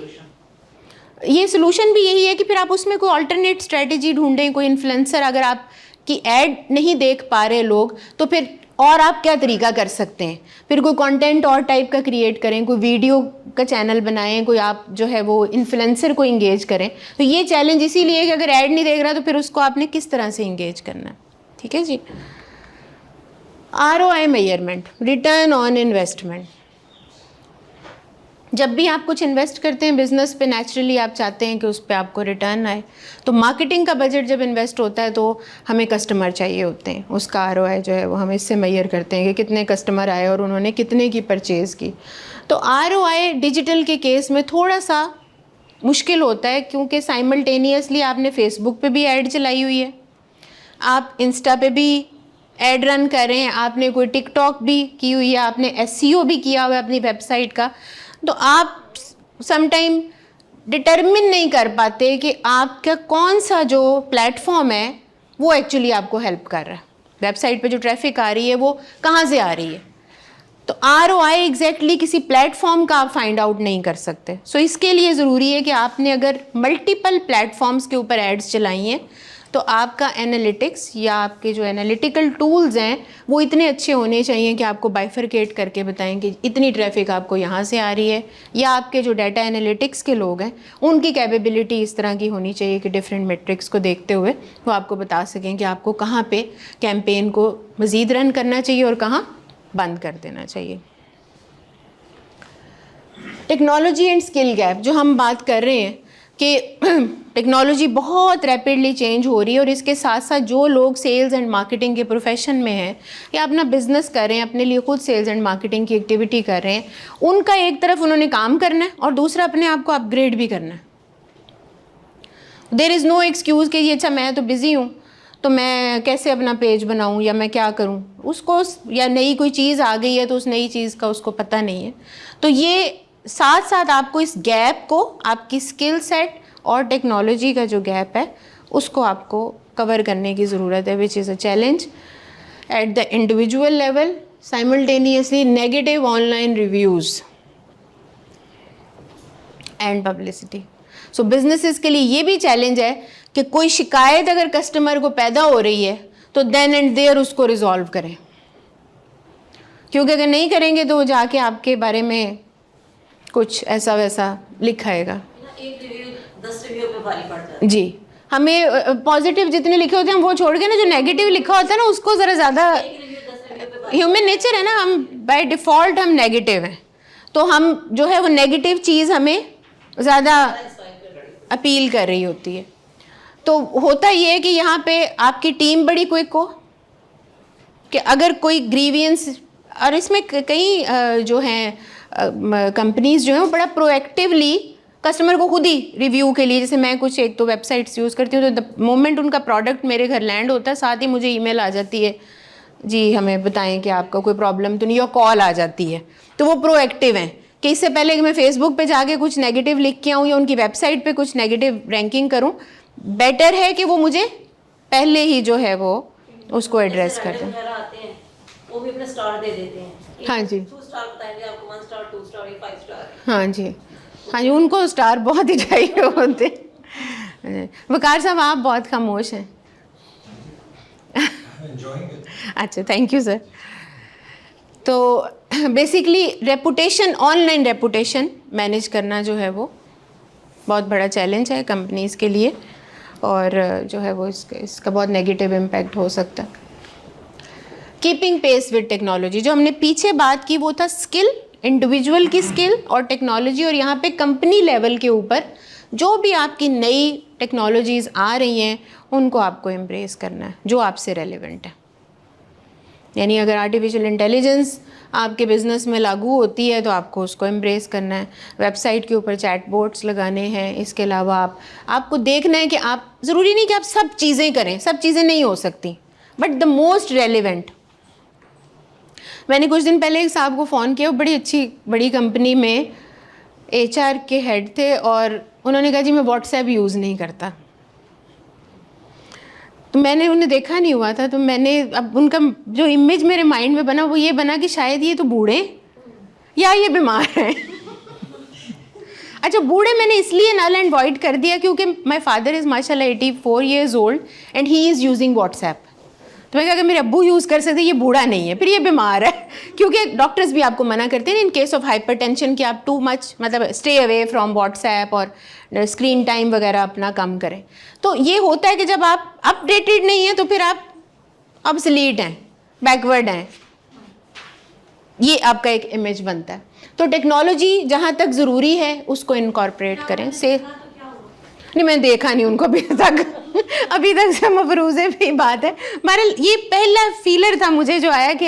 ये सोल्यूशन भी यही है कि फिर आप उसमें कोई अल्टरनेट स्ट्रेटजी ढूंढें। कोई इन्फ्लुएंसर, अगर आपकी ऐड नहीं देख पा रहे लोग, तो फिर और आप क्या तरीका कर सकते हैं, फिर कोई कंटेंट और टाइप का क्रिएट करें, कोई वीडियो का चैनल बनाएं, कोई आप जो है वो इन्फ्लुएंसर को इंगेज करें। तो ये चैलेंज इसीलिए कि अगर ऐड नहीं देख रहा तो फिर उसको आपने किस तरह से इंगेज करना है। ठीक है जी। ROI measurement, return on investment. जब भी आप कुछ इन्वेस्ट करते हैं बिजनेस पे, नेचुरली आप चाहते हैं कि उस पर आपको रिटर्न आए। तो मार्केटिंग का बजट जब इन्वेस्ट होता है तो हमें कस्टमर चाहिए होते हैं, उसका ROI जो है वो हम इससे मेजर करते हैं कि कितने कस्टमर आए और उन्होंने कितने की परचेज़ की। तो ROI डिजिटल के केस में थोड़ा सा मुश्किल होता है, क्योंकि साइमल्टेनियसली आपने फेसबुक पे भी ऐड चलाई हुई है, आप इंस्टा पे भी ऐड रन कर रहे हैं, आपने कोई टिकटॉक भी की हुई है, आपने SEO भी किया हुआ है अपनी वेबसाइट का। तो आप समटाइम डिटर्मिन नहीं कर पाते कि आपका कौन सा जो प्लेटफॉर्म है वो एक्चुअली आपको हेल्प कर रहा है, वेबसाइट पे जो ट्रैफिक आ रही है वो कहाँ से आ रही है। तो ROI एग्जैक्टली किसी प्लेटफॉर्म का आप फाइंड आउट नहीं कर सकते। सो इसके लिए ज़रूरी है कि आपने अगर मल्टीपल प्लेटफॉर्म्स के ऊपर एड्स चलाई हैं तो आपका एनालिटिक्स या आपके जो एनालिटिकल टूल्स हैं वो इतने अच्छे होने चाहिए कि आपको बाइफरकेट करके बताएं कि इतनी ट्रैफिक आपको यहाँ से आ रही है, या आपके जो डाटा एनालिटिक्स के लोग हैं उनकी कैपेबिलिटी इस तरह की होनी चाहिए कि डिफरेंट मेट्रिक्स को देखते हुए वो आपको बता सकें कि आपको कहाँ पे कैंपेन को मज़ीद रन करना चाहिए और कहाँ बंद कर देना चाहिए। टेक्नोलॉजी एंड स्किल गैप, जो हम बात कर रहे हैं कि टेक्नोलॉजी बहुत रैपिडली चेंज हो रही है, और इसके साथ साथ जो लोग सेल्स एंड मार्केटिंग के प्रोफेशन में हैं या अपना बिजनेस कर रहे हैं, अपने लिए खुद सेल्स एंड मार्केटिंग की एक्टिविटी कर रहे हैं, उनका एक तरफ उन्होंने काम करना है और दूसरा अपने आप को अपग्रेड भी करना है। देयर इज़ नो एक्सक्यूज़ कि अच्छा मैं तो बिज़ी हूँ तो मैं कैसे अपना पेज बनाऊँ या मैं क्या करूँ, उसको या नई कोई चीज़ आ गई है तो उस नई चीज़ का उसको पता नहीं है। तो ये साथ साथ आपको इस गैप को, आपकी स्किल सेट और टेक्नोलॉजी का जो गैप है उसको आपको कवर करने की ज़रूरत है, which is a challenge at the individual level. Simultaneously negative online reviews and publicity. So businesses के लिए ये भी चैलेंज है कि कोई शिकायत अगर कस्टमर को पैदा हो रही है तो देन एंड देयर उसको रिजॉल्व करें, क्योंकि अगर नहीं करेंगे तो वो जाके आपके बारे में कुछ ऐसा वैसा लिखाएगा। एक रिव्यू 10 रिव्यू पे भारी पड़ जाता है। जी, हमें पॉजिटिव जितने लिखे होते हैं हम वो छोड़ के ना जो नेगेटिव लिखा होता है ना उसको ज़रा ज़्यादा, ह्यूमन नेचर है ना, हम बाय डिफ़ॉल्ट हम नेगेटिव हैं, तो हम जो है वो नेगेटिव चीज़ हमें ज़्यादा अपील कर रही होती है। तो होता ये है कि यहाँ पे आपकी टीम बड़ी क्विक हो कि अगर कोई ग्रीवियंस, और इसमें कई जो हैं कंपनीज़ जो हैं वो बड़ा प्रोएक्टिवली कस्टमर को खुद ही रिव्यू के लिए, जैसे मैं कुछ एक तो वेबसाइट्स यूज़ करती हूँ तो द मोमेंट उनका प्रोडक्ट मेरे घर लैंड होता है साथ ही मुझे ईमेल आ जाती है, जी हमें बताएं कि आपका कोई प्रॉब्लम तो नहीं, या कॉल आ जाती है। तो वो प्रोएक्टिव हैं कि इससे पहले कि मैं फेसबुक पे जाके कुछ नेगेटिव लिख के आऊँ या उनकी वेबसाइट पे कुछ नेगेटिव रैंकिंग करूँ, बेटर है कि वो मुझे पहले ही जो है वो उसको एड्रेस कर दें। वो भी अपने स्टार दे देते हैं। हाँ जी, 2 स्टार बताएंगे आपको, 1 स्टार 2 स्टार 5 स्टार। हाँ जी, हाँ जी, उनको स्टार बहुत ही चाहिए होते हैं। वकार साहब आप बहुत खामोश हैं। अच्छा, थैंक यू सर। तो basically reputation, online reputation manage करना जो है वो बहुत बड़ा चैलेंज है कंपनीज़ के लिए, और जो है वो इसका बहुत नेगेटिव इम्पैक्ट हो सकता है। कीपिंग पेस विद टेक्नोलॉजी, जो हमने पीछे बात की वो था स्किल, इंडिविजुअल की स्किल और टेक्नोलॉजी, और यहाँ पे कंपनी लेवल के ऊपर जो भी आपकी नई टेक्नोलॉजीज़ आ रही हैं उनको आपको एम्ब्रेस करना है जो आपसे रेलेवेंट है। यानी अगर आर्टिफिशियल इंटेलिजेंस आपके बिज़नेस में लागू होती है तो आपको उसको एम्ब्रेस करना है। वेबसाइट के ऊपर चैट बोर्ड्स लगाने हैं। इसके अलावा आपको देखना है कि आप, ज़रूरी नहीं कि आप सब चीज़ें करें, सब चीज़ें नहीं हो सकती, बट द मोस्ट रेलिवेंट। मैंने कुछ दिन पहले एक साहब को फ़ोन किया, बड़ी अच्छी बड़ी कंपनी में HR के हेड थे और उन्होंने कहा जी मैं व्हाट्सएप यूज़ नहीं करता। तो मैंने उन्हें देखा नहीं हुआ था, तो मैंने अब उनका जो इमेज मेरे माइंड में बना वो ये बना कि शायद ये तो बूढ़े या ये बीमार हैं। अच्छा, बूढ़े मैंने इसलिए नल एंड वॉइड कर दिया क्योंकि माय फादर इज़ माशाल्लाह 84 years old and he is using WhatsApp. तो मैं कहा अगर मेरे अब्बू यूज़ कर सकते, ये बूढ़ा नहीं है, फिर ये बीमार है। क्योंकि डॉक्टर्स भी आपको मना करते हैं इन केस ऑफ हाइपरटेंशन कि आप टू मच मतलब स्टे अवे फ्रॉम व्हाट्सएप और स्क्रीन टाइम वगैरह अपना कम करें। तो ये होता है कि जब आप अपडेटेड नहीं हैं तो फिर आप ऑब्सलीट हैं, बैकवर्ड हैं, ये आपका एक इमेज बनता है। तो टेक्नोलॉजी जहाँ तक ज़रूरी है उसको इनकॉर्पोरेट करें। से नहीं, मैंने देखा नहीं उनको अभी तक से मफरूज़े पे ही बात है। बहरहाल ये पहला फीलर था मुझे जो आया कि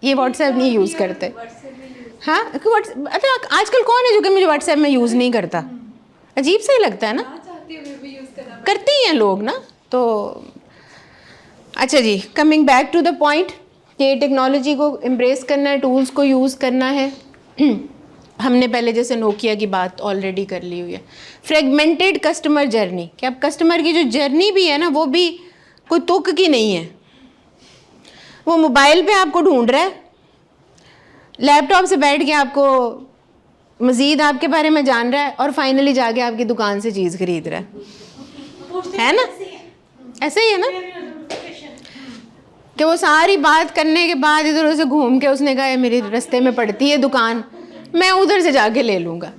ये व्हाट्सएप नहीं यूज़ करते। हाँ, अच्छा आजकल कौन है जो कि मुझे व्हाट्सएप में यूज़ नहीं करता? अजीब सा ही लगता है ना, करते ही हैं लोग ना। तो अच्छा जी, coming back to the point कि टेक्नोलॉजी को एम्ब्रेस करना है, टूल्स को यूज़ करना है। हमने पहले जैसे नोकिया की बात ऑलरेडी कर ली हुई है। फ्रेगमेंटेड कस्टमर जर्नी, कि अब कस्टमर की जो जर्नी भी है ना वो भी कोई तुक की नहीं है। वो मोबाइल पे आपको ढूंढ रहा है, लैपटॉप से बैठ के आपको मज़ीद आपके बारे में जान रहा है और फाइनली जाके आपकी दुकान से चीज़ खरीद रहा है ना? ऐसे ही है ना कि वो सारी बात करने के बाद इधर उधर से घूम के उसने कहा मेरे रास्ते में पड़ती है दुकान, मैं उधर से जाके ले लूँगा।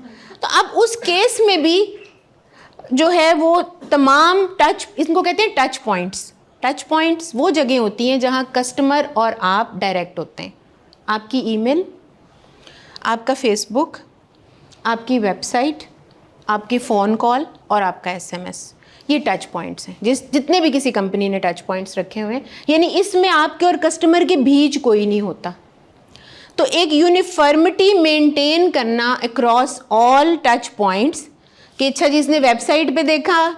तो अब उस केस में भी जो है वो तमाम टच, इसको कहते हैं टच पॉइंट्स। टच पॉइंट्स वो जगह होती हैं जहाँ कस्टमर और आप डायरेक्ट होते हैं। आपकी ईमेल, आपका फेसबुक, आपकी वेबसाइट, आपकी फ़ोन कॉल और आपका SMS, ये टच पॉइंट्स हैं। जितने भी किसी कंपनी ने टच पॉइंट्स रखे हुए हैं, यानी इसमें आपके और कस्टमर के बीच कोई नहीं होता। तो एक यूनिफॉर्मिटी मेंटेन करना अक्रॉस ऑल टच पॉइंट्स कि अच्छा जिसने वेबसाइट पे देखा,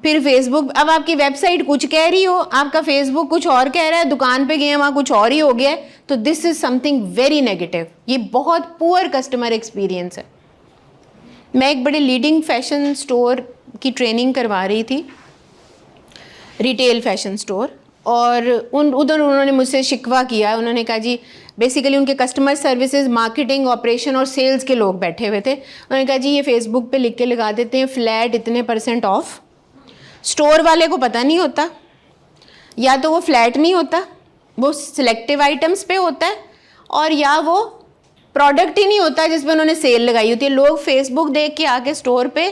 फिर फेसबुक, अब आपकी वेबसाइट कुछ कह रही हो, आपका फेसबुक कुछ और कह रहा है, दुकान पे गए वहाँ कुछ और ही हो गया है, तो this is something very negative. ये बहुत पुअर कस्टमर एक्सपीरियंस है। मैं एक बड़े लीडिंग फैशन स्टोर की ट्रेनिंग करवा रही थी, रिटेल फैशन स्टोर, और उधर उन्होंने मुझसे शिकवा किया। उन्होंने कहा जी बेसिकली उनके कस्टमर सर्विसेज, मार्केटिंग, ऑपरेशन और सेल्स के लोग बैठे हुए थे। उन्होंने कहा जी ये फेसबुक पे लिख के लगा देते हैं फ्लैट इतने % ऑफ। स्टोर वाले को पता नहीं होता, या तो वो फ्लैट नहीं होता, वो सिलेक्टिव आइटम्स पे होता है, और या वो प्रोडक्ट ही नहीं होता जिस पे उन्होंने सेल लगाई होती है। लोग फेसबुक देख के आके स्टोर पे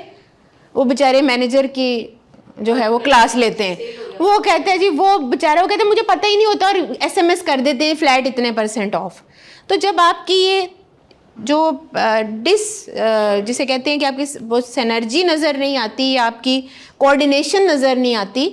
वो बेचारे मैनेजर की जो है वो क्लास लेते हैं। वो कहते हैं जी वो बेचारा, वो कहते हैं मुझे पता ही नहीं होता और SMS कर देते हैं फ्लैट इतने % ऑफ। तो जब आपकी ये जो जिसे कहते हैं कि आपकी वो सिनर्जी नज़र नहीं आती, आपकी कोऑर्डिनेशन नज़र नहीं आती,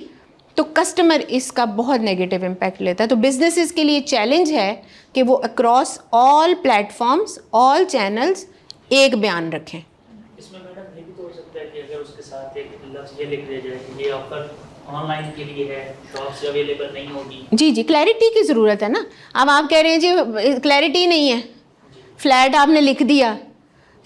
तो कस्टमर इसका बहुत नेगेटिव इम्पैक्ट लेता है। तो बिजनेसेस के लिए चैलेंज है कि वो across all platforms, all channels एक बयान रखें। इसमें मैडम ये भी तो हो सकता है कि अगर उसके साथ एक लफ्ज़ ये लिख दिया जाए कि ये ऑफर ऑनलाइन के लिए है, शॉप से अवेलेबल नहीं होगी। जी जी, क्लैरिटी की ज़रूरत है ना। अब आप कह रहे हैं जी क्लैरिटी नहीं है, फ्लैट आपने लिख दिया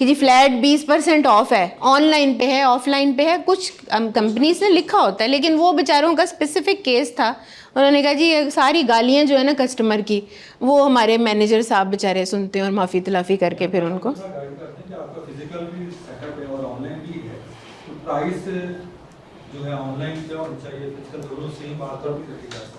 कि जी फ्लैट 20% ऑफ है, ऑनलाइन पे है, ऑफलाइन पे है, कुछ कंपनीज ने लिखा होता है, लेकिन वो बेचारों का स्पेसिफिक केस था। उन्होंने कहा जी ये सारी गालियाँ जो है ना कस्टमर की, वो हमारे मैनेजर साहब बेचारे सुनते हैं और माफ़ी तलाफ़ी करके फिर उनको आपका फिजिकल भी सेटअप है और ऑनलाइन भी है, तो प्राइस जो है ऑनलाइन क्या होना चाहिए, फिजिकल दोनों सेम बात पर भी रखी जा सकती है।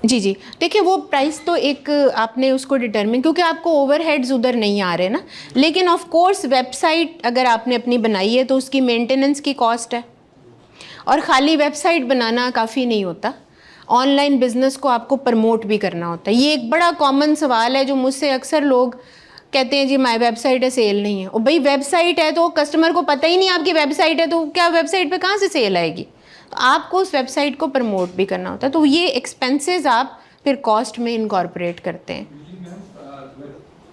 जी जी, देखिए वो प्राइस तो एक आपने उसको डिटरमिन, क्योंकि आपको ओवरहेड्स उधर नहीं आ रहे ना, लेकिन ऑफ कोर्स वेबसाइट अगर आपने अपनी बनाई है तो उसकी मेंटेनेंस की कॉस्ट है, और ख़ाली वेबसाइट बनाना काफ़ी नहीं होता, ऑनलाइन बिज़नेस को आपको प्रमोट भी करना होता है। ये एक बड़ा कॉमन सवाल है जो मुझसे अक्सर लोग कहते हैं जी माय वेबसाइट है, सेल नहीं है। और भाई वेबसाइट है तो कस्टमर को पता ही नहीं आपकी वेबसाइट है, तो क्या वेबसाइट पे कहाँ से सेल आएगी? तो आपको उस वेबसाइट को प्रमोट भी करना होता है। तो ये एक्सपेंसेस आप फिर कॉस्ट में इनकॉर्पोरेट करते हैं।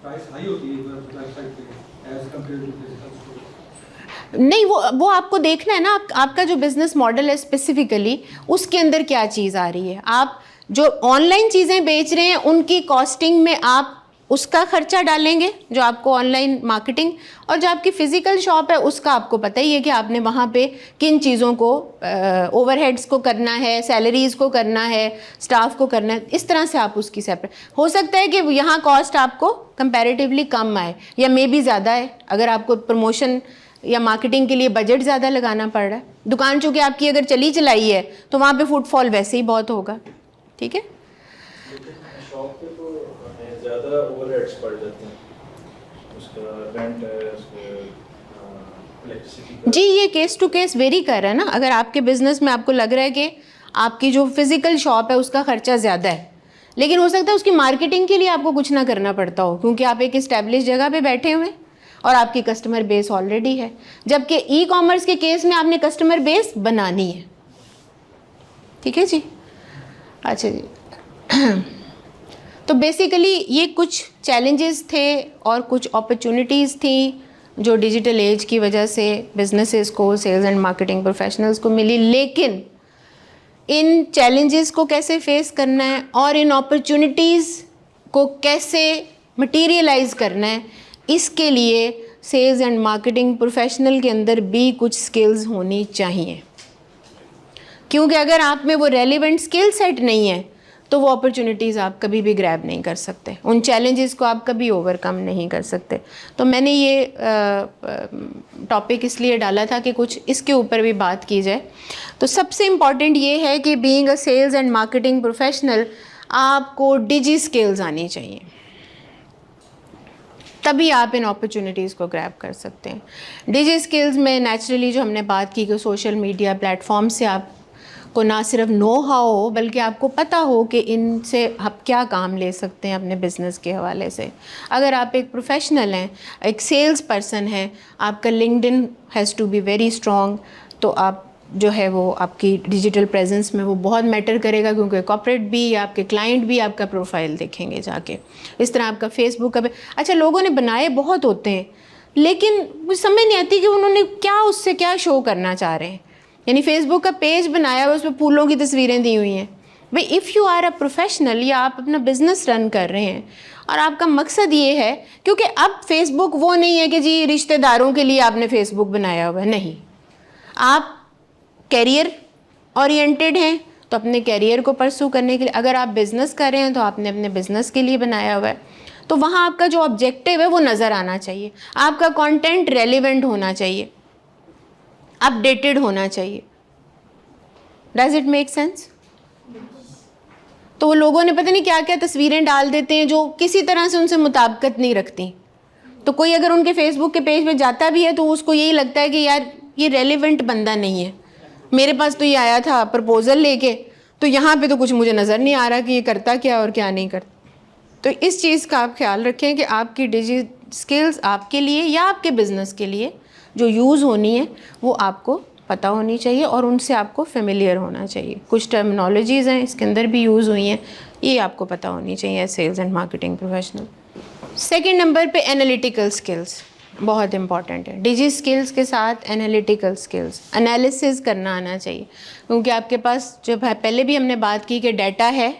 प्राइस हाई होती है वेबसाइट पे एज कंपेयर टू नहीं, वो आपको देखना है ना, आपका जो बिज़नेस मॉडल है स्पेसिफिकली उसके अंदर क्या चीज़ आ रही है। आप जो ऑनलाइन चीज़ें बेच रहे हैं उनकी कॉस्टिंग में आप उसका खर्चा डालेंगे, जो आपको ऑनलाइन मार्केटिंग, और जो आपकी फ़िज़िकल शॉप है उसका आपको पता ही है कि आपने वहाँ पे किन चीज़ों को ओवरहेड्स को करना है, सैलरीज़ को करना है, स्टाफ को करना है। इस तरह से आप उसकी सेपरेट, हो सकता है कि यहाँ कॉस्ट आपको कंपैरेटिवली कम आए या मे बी ज़्यादा है, अगर आपको प्रमोशन या मार्केटिंग के लिए बजट ज़्यादा लगाना पड़ रहा है। दुकान चूँकि आपकी अगर चली चलाई है तो वहाँ पे फुटफॉल वैसे ही बहुत होगा, ठीक है। शॉप पे तो ज़्यादा ओवरहेड्स पड़ जाते हैं, उसका रेंट है, उसके इलेक्ट्रिसिटी। जी, ये केस टू केस वेरी कर रहा है ना। अगर आपके बिज़नेस में आपको लग रहा है कि आपकी जो फिज़िकल शॉप है उसका खर्चा ज़्यादा है, लेकिन हो सकता है उसकी मार्केटिंग के लिए आपको कुछ ना करना पड़ता हो, क्योंकि आप एक इस्टेब्लिश जगह पे बैठे हुए हैं और आपकी कस्टमर बेस ऑलरेडी है। जबकि ई कॉमर्स के केस में आपने कस्टमर बेस बनानी है, ठीक है जी। अच्छा जी तो बेसिकली ये कुछ चैलेंजेस थे और कुछ अपॉर्चुनिटीज़ थी जो डिजिटल एज की वजह से बिजनेसेस को, सेल्स एंड मार्केटिंग प्रोफेशनल्स को मिली। लेकिन इन चैलेंजेस को कैसे फेस करना है और इन अपॉर्चुनिटीज़ को कैसे मटीरियलाइज करना है, इसके लिए सेल्स एंड मार्केटिंग प्रोफेशनल के अंदर भी कुछ स्किल्स होनी चाहिए। क्योंकि अगर आप में वो रेलिवेंट स्किल सेट नहीं है तो वो अपॉर्चुनिटीज़ आप कभी भी ग्रैब नहीं कर सकते, उन चैलेंजेस को आप कभी ओवरकम नहीं कर सकते। तो मैंने ये टॉपिक इसलिए डाला था कि कुछ इसके ऊपर भी बात की जाए। तो सबसे इम्पॉर्टेंट ये है कि being a sales and marketing professional आपको डिजी स्किल्स आनी चाहिए, तभी आप इन अपॉर्चुनिटीज़ को ग्रैब कर सकते हैं। डिजी स्किल्स में नेचुरली जो हमने बात की कि सोशल मीडिया प्लेटफॉर्म से आपको ना सिर्फ नो हाउ हो बल्कि आपको पता हो कि इनसे आप क्या काम ले सकते हैं अपने बिज़नेस के हवाले से। अगर आप एक प्रोफेशनल हैं, एक सेल्स पर्सन हैं, आपका LinkedIn has to be very strong, तो आप जो है वो आपकी डिजिटल प्रेजेंस में वो बहुत मैटर करेगा, क्योंकि कॉर्पोरेट भी या आपके क्लाइंट भी आपका प्रोफाइल देखेंगे जाके। इस तरह आपका फेसबुक का अच्छा लोगों ने बनाए बहुत होते हैं, लेकिन मुझे समझ नहीं आती कि उन्होंने क्या उससे क्या शो करना चाह रहे हैं। यानी फेसबुक का पेज बनाया हुआ, उसमें फूलों की तस्वीरें दी हुई हैं। भाई if you are a professional या आप अपना बिजनेस रन कर रहे हैं और आपका मकसद ये है, क्योंकि अब फेसबुक वो नहीं है कि जी रिश्तेदारों के लिए आपने फेसबुक बनाया हुआ है, नहीं। आप कैरियर ओरिएंटेड हैं तो अपने कैरियर को परसू करने के लिए, अगर आप बिज़नेस कर रहे हैं तो आपने अपने बिज़नेस के लिए बनाया हुआ है, तो वहाँ आपका जो ऑब्जेक्टिव है वो नज़र आना चाहिए। आपका कंटेंट रेलिवेंट होना चाहिए, अपडेटेड होना चाहिए। Does it make sense? तो वो लोगों ने पता नहीं क्या क्या तस्वीरें डाल देते हैं जो किसी तरह से उनसे मुताबिकत नहीं रखती। तो कोई अगर उनके फेसबुक के पेज पे जाता भी है तो उसको यही लगता है कि यार ये रेलिवेंट बंदा नहीं है, मेरे पास तो ये आया था प्रपोज़ल लेके, तो यहाँ पे तो कुछ मुझे नज़र नहीं आ रहा कि ये करता क्या और क्या नहीं करता। तो इस चीज़ का आप ख्याल रखें कि आपकी डिजी स्किल्स आपके लिए या आपके बिज़नेस के लिए जो यूज़ होनी है वो आपको पता होनी चाहिए और उनसे आपको फेमिलियर होना चाहिए। कुछ टर्मिनोलॉजीज़ हैं इसके अंदर भी यूज़ हुई हैं, ये आपको पता होनी चाहिए as sales and marketing professional. Second number पे एनालिटिकल स्किल्स बहुत इंपॉर्टेंट है। डिजी स्किल्स के साथ एनालिटिकल स्किल्स, एनालिसिस करना आना चाहिए, क्योंकि आपके पास जो पहले भी हमने बात की कि डाटा है,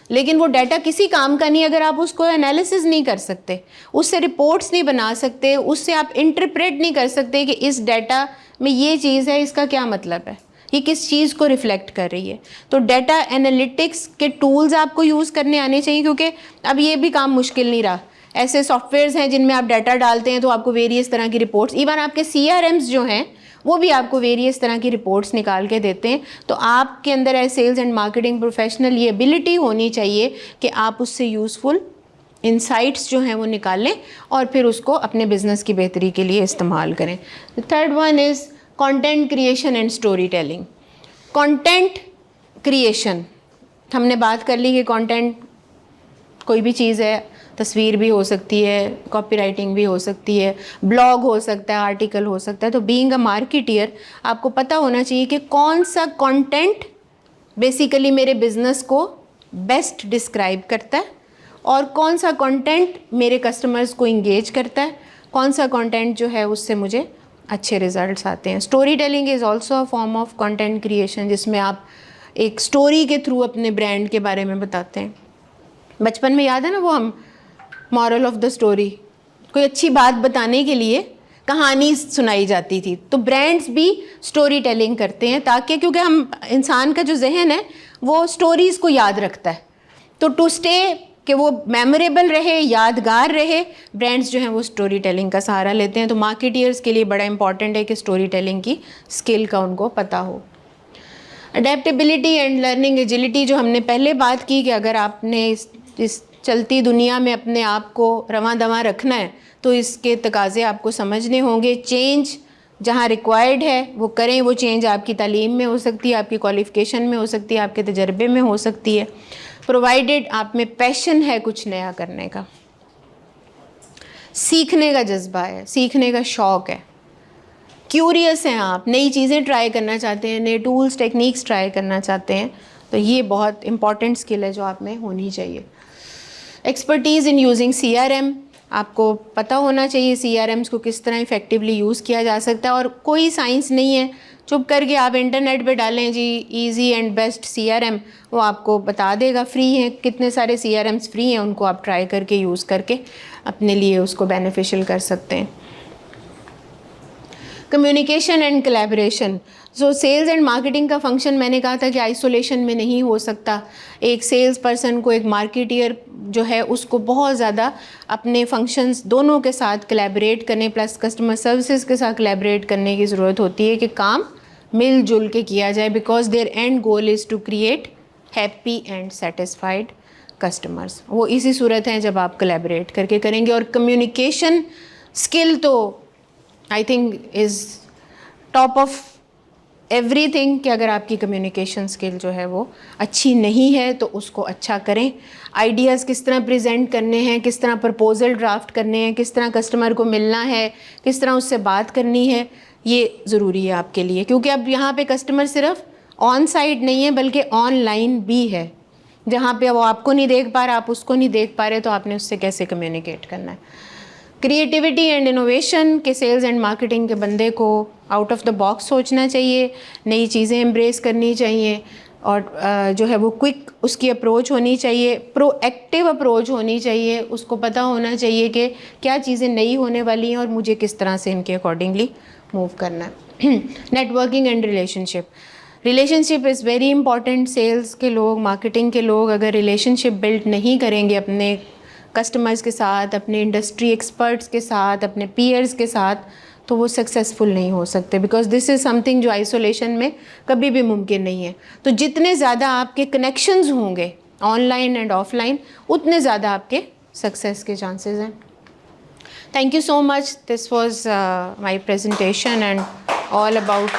लेकिन वो डाटा किसी काम का नहीं अगर आप उसको एनालिसिस नहीं कर सकते, उससे रिपोर्ट्स नहीं बना सकते, उससे आप इंटरप्रेट नहीं कर सकते कि इस डाटा में ये चीज़ है, इसका क्या मतलब है, ये किस चीज़ को रिफ्लेक्ट कर रही है। तो डाटा एनालिटिक्स के टूल्स आपको यूज़ करने आने चाहिए, क्योंकि अब ये भी काम मुश्किल नहीं रहा। ऐसे सॉफ्टवेयर्स हैं जिनमें आप डाटा डालते हैं तो आपको वेरियस तरह की रिपोर्ट्स, इवन आपके CRMs जो हैं वो भी आपको वेरियस तरह की रिपोर्ट्स निकाल के देते हैं। तो आपके अंदर as sales and marketing professional ये एबिलिटी होनी चाहिए कि आप उससे यूज़फुल इंसाइट्स जो हैं वो निकालें और फिर उसको अपने बिज़नेस की बेहतरी के लिए इस्तेमाल करें। Third one is content creation and story telling. Content creation हमने बात कर ली कि कंटेंट कोई भी चीज़ है तस्वीर भी हो सकती है, कॉपी राइटिंग भी हो सकती है, ब्लॉग हो सकता है, आर्टिकल हो सकता है। तो बीइंग अ मार्केटियर आपको पता होना चाहिए कि कौन सा कंटेंट बेसिकली मेरे बिज़नेस को बेस्ट डिस्क्राइब करता है और कौन सा कंटेंट मेरे कस्टमर्स को इंगेज करता है, कौन सा कंटेंट जो है उससे मुझे अच्छे रिजल्ट्स आते हैं। Story telling is also a form of content creation, जिसमें आप एक स्टोरी के थ्रू अपने ब्रांड के बारे में बताते हैं। बचपन में याद है ना वो हम मॉरल ऑफ द स्टोरी, कोई अच्छी बात बताने के लिए कहानी सुनाई जाती थी। तो ब्रांड्स भी स्टोरी टेलिंग करते हैं ताकि, क्योंकि हम इंसान का जो जहन है वो स्टोरीज़ को याद रखता है, तो टू स्टे कि वो मेमोरेबल रहे, यादगार रहे, ब्रांड्स जो हैं वो स्टोरी टेलिंग का सहारा लेते हैं। तो मार्केटियर्स के लिए बड़ा इंपॉर्टेंट है कि स्टोरी टेलिंग की स्किल का उनको पता हो। अडेप्टेबिलिटी एंड लर्निंग एजिलिटी, जो हमने पहले बात की कि अगर आपने इस चलती दुनिया में अपने आप को रवां दवां रखना है तो इसके तकाज़े आपको समझने होंगे। चेंज जहाँ रिक्वायर्ड है वो करें। वो चेंज आपकी तालीम में हो सकती है, आपकी क्वालिफ़िकेशन में हो सकती है, आपके तजर्बे में हो सकती है, प्रोवाइडेड आप में पैशन है कुछ नया करने का, सीखने का जज्बा है, सीखने का शौक़ है, क्यूरियस हैं आप, नई चीज़ें ट्राई करना चाहते हैं, नए टूल्स टेक्निक्स ट्राई करना चाहते हैं। तो ये बहुत इंपॉर्टेंट स्किल है जो आप में होनी चाहिए। एक्सपर्टीज़ इन यूजिंग CRM, आपको पता होना चाहिए CRMs को किस तरह इफ़ेक्टिवली यूज़ किया जा सकता है। और कोई साइंस नहीं है, चुप करके आप इंटरनेट पे डालें जी इजी एंड बेस्ट CRM, वो आपको बता देगा। फ्री हैं, कितने सारे CRMs फ्री हैं, उनको आप ट्राई करके यूज़ करके अपने लिए उसको बेनिफिशियल कर सकते हैं। कम्युनिकेशन एंड कोलैबोरेशन, जो सेल्स एंड मार्केटिंग का फंक्शन मैंने कहा था कि आइसोलेशन में नहीं हो सकता। एक सेल्स पर्सन को, एक मार्केटियर जो है उसको बहुत ज़्यादा अपने फंक्शंस दोनों के साथ कोलैबोरेट करने प्लस कस्टमर सर्विसेज के साथ कोलैबोरेट करने की ज़रूरत होती है कि काम मिलजुल के किया जाए, because their end goal is to create happy and satisfied customers. वो इसी सूरत है जब आप कोलैबोरेट करके करेंगे। और कम्युनिकेशन स्किल तो I think is top of everything, कि अगर आपकी कम्युनिकेशन स्किल जो है वो अच्छी नहीं है तो उसको अच्छा करें। आइडियाज़ किस तरह प्रेजेंट करने हैं, किस तरह प्रपोज़ल ड्राफ्ट करने हैं, किस तरह कस्टमर को मिलना है, किस तरह उससे बात करनी है, ये ज़रूरी है आपके लिए। क्योंकि अब यहाँ पे कस्टमर सिर्फ ऑन साइट नहीं है बल्कि ऑनलाइन भी है, जहाँ पे वो आपको नहीं देख पा रहा, आप उसको नहीं देख पा रहे, तो आपने उससे कैसे कम्युनिकेट करना है। क्रिएटिविटी एंड इनोवेशन के सेल्स एंड मार्केटिंग के बंदे को आउट ऑफ द बॉक्स सोचना चाहिए, नई चीज़ें एम्ब्रेस करनी चाहिए और जो है वो क्विक उसकी अप्रोच होनी चाहिए, प्रोएक्टिव अप्रोच होनी चाहिए। उसको पता होना चाहिए कि क्या चीज़ें नई होने वाली हैं और मुझे किस तरह से इनके अकॉर्डिंगली मूव करना है। Networking and relationship is very important. Sales के लोग, मार्केटिंग के लोग अगर रिलेशनशिप बिल्ड नहीं करेंगे अपने कस्टमर्स के साथ, अपने इंडस्ट्री एक्सपर्ट्स के साथ, अपने पीयर्स के साथ, तो वो सक्सेसफुल नहीं हो सकते, बिकॉज दिस इज़ समथिंग जो आइसोलेशन में कभी भी मुमकिन नहीं है। तो जितने ज़्यादा आपके कनेक्शंस होंगे ऑनलाइन एंड ऑफलाइन, उतने ज़्यादा आपके सक्सेस के चांसेस हैं। Thank you so much. This was my presentation and all about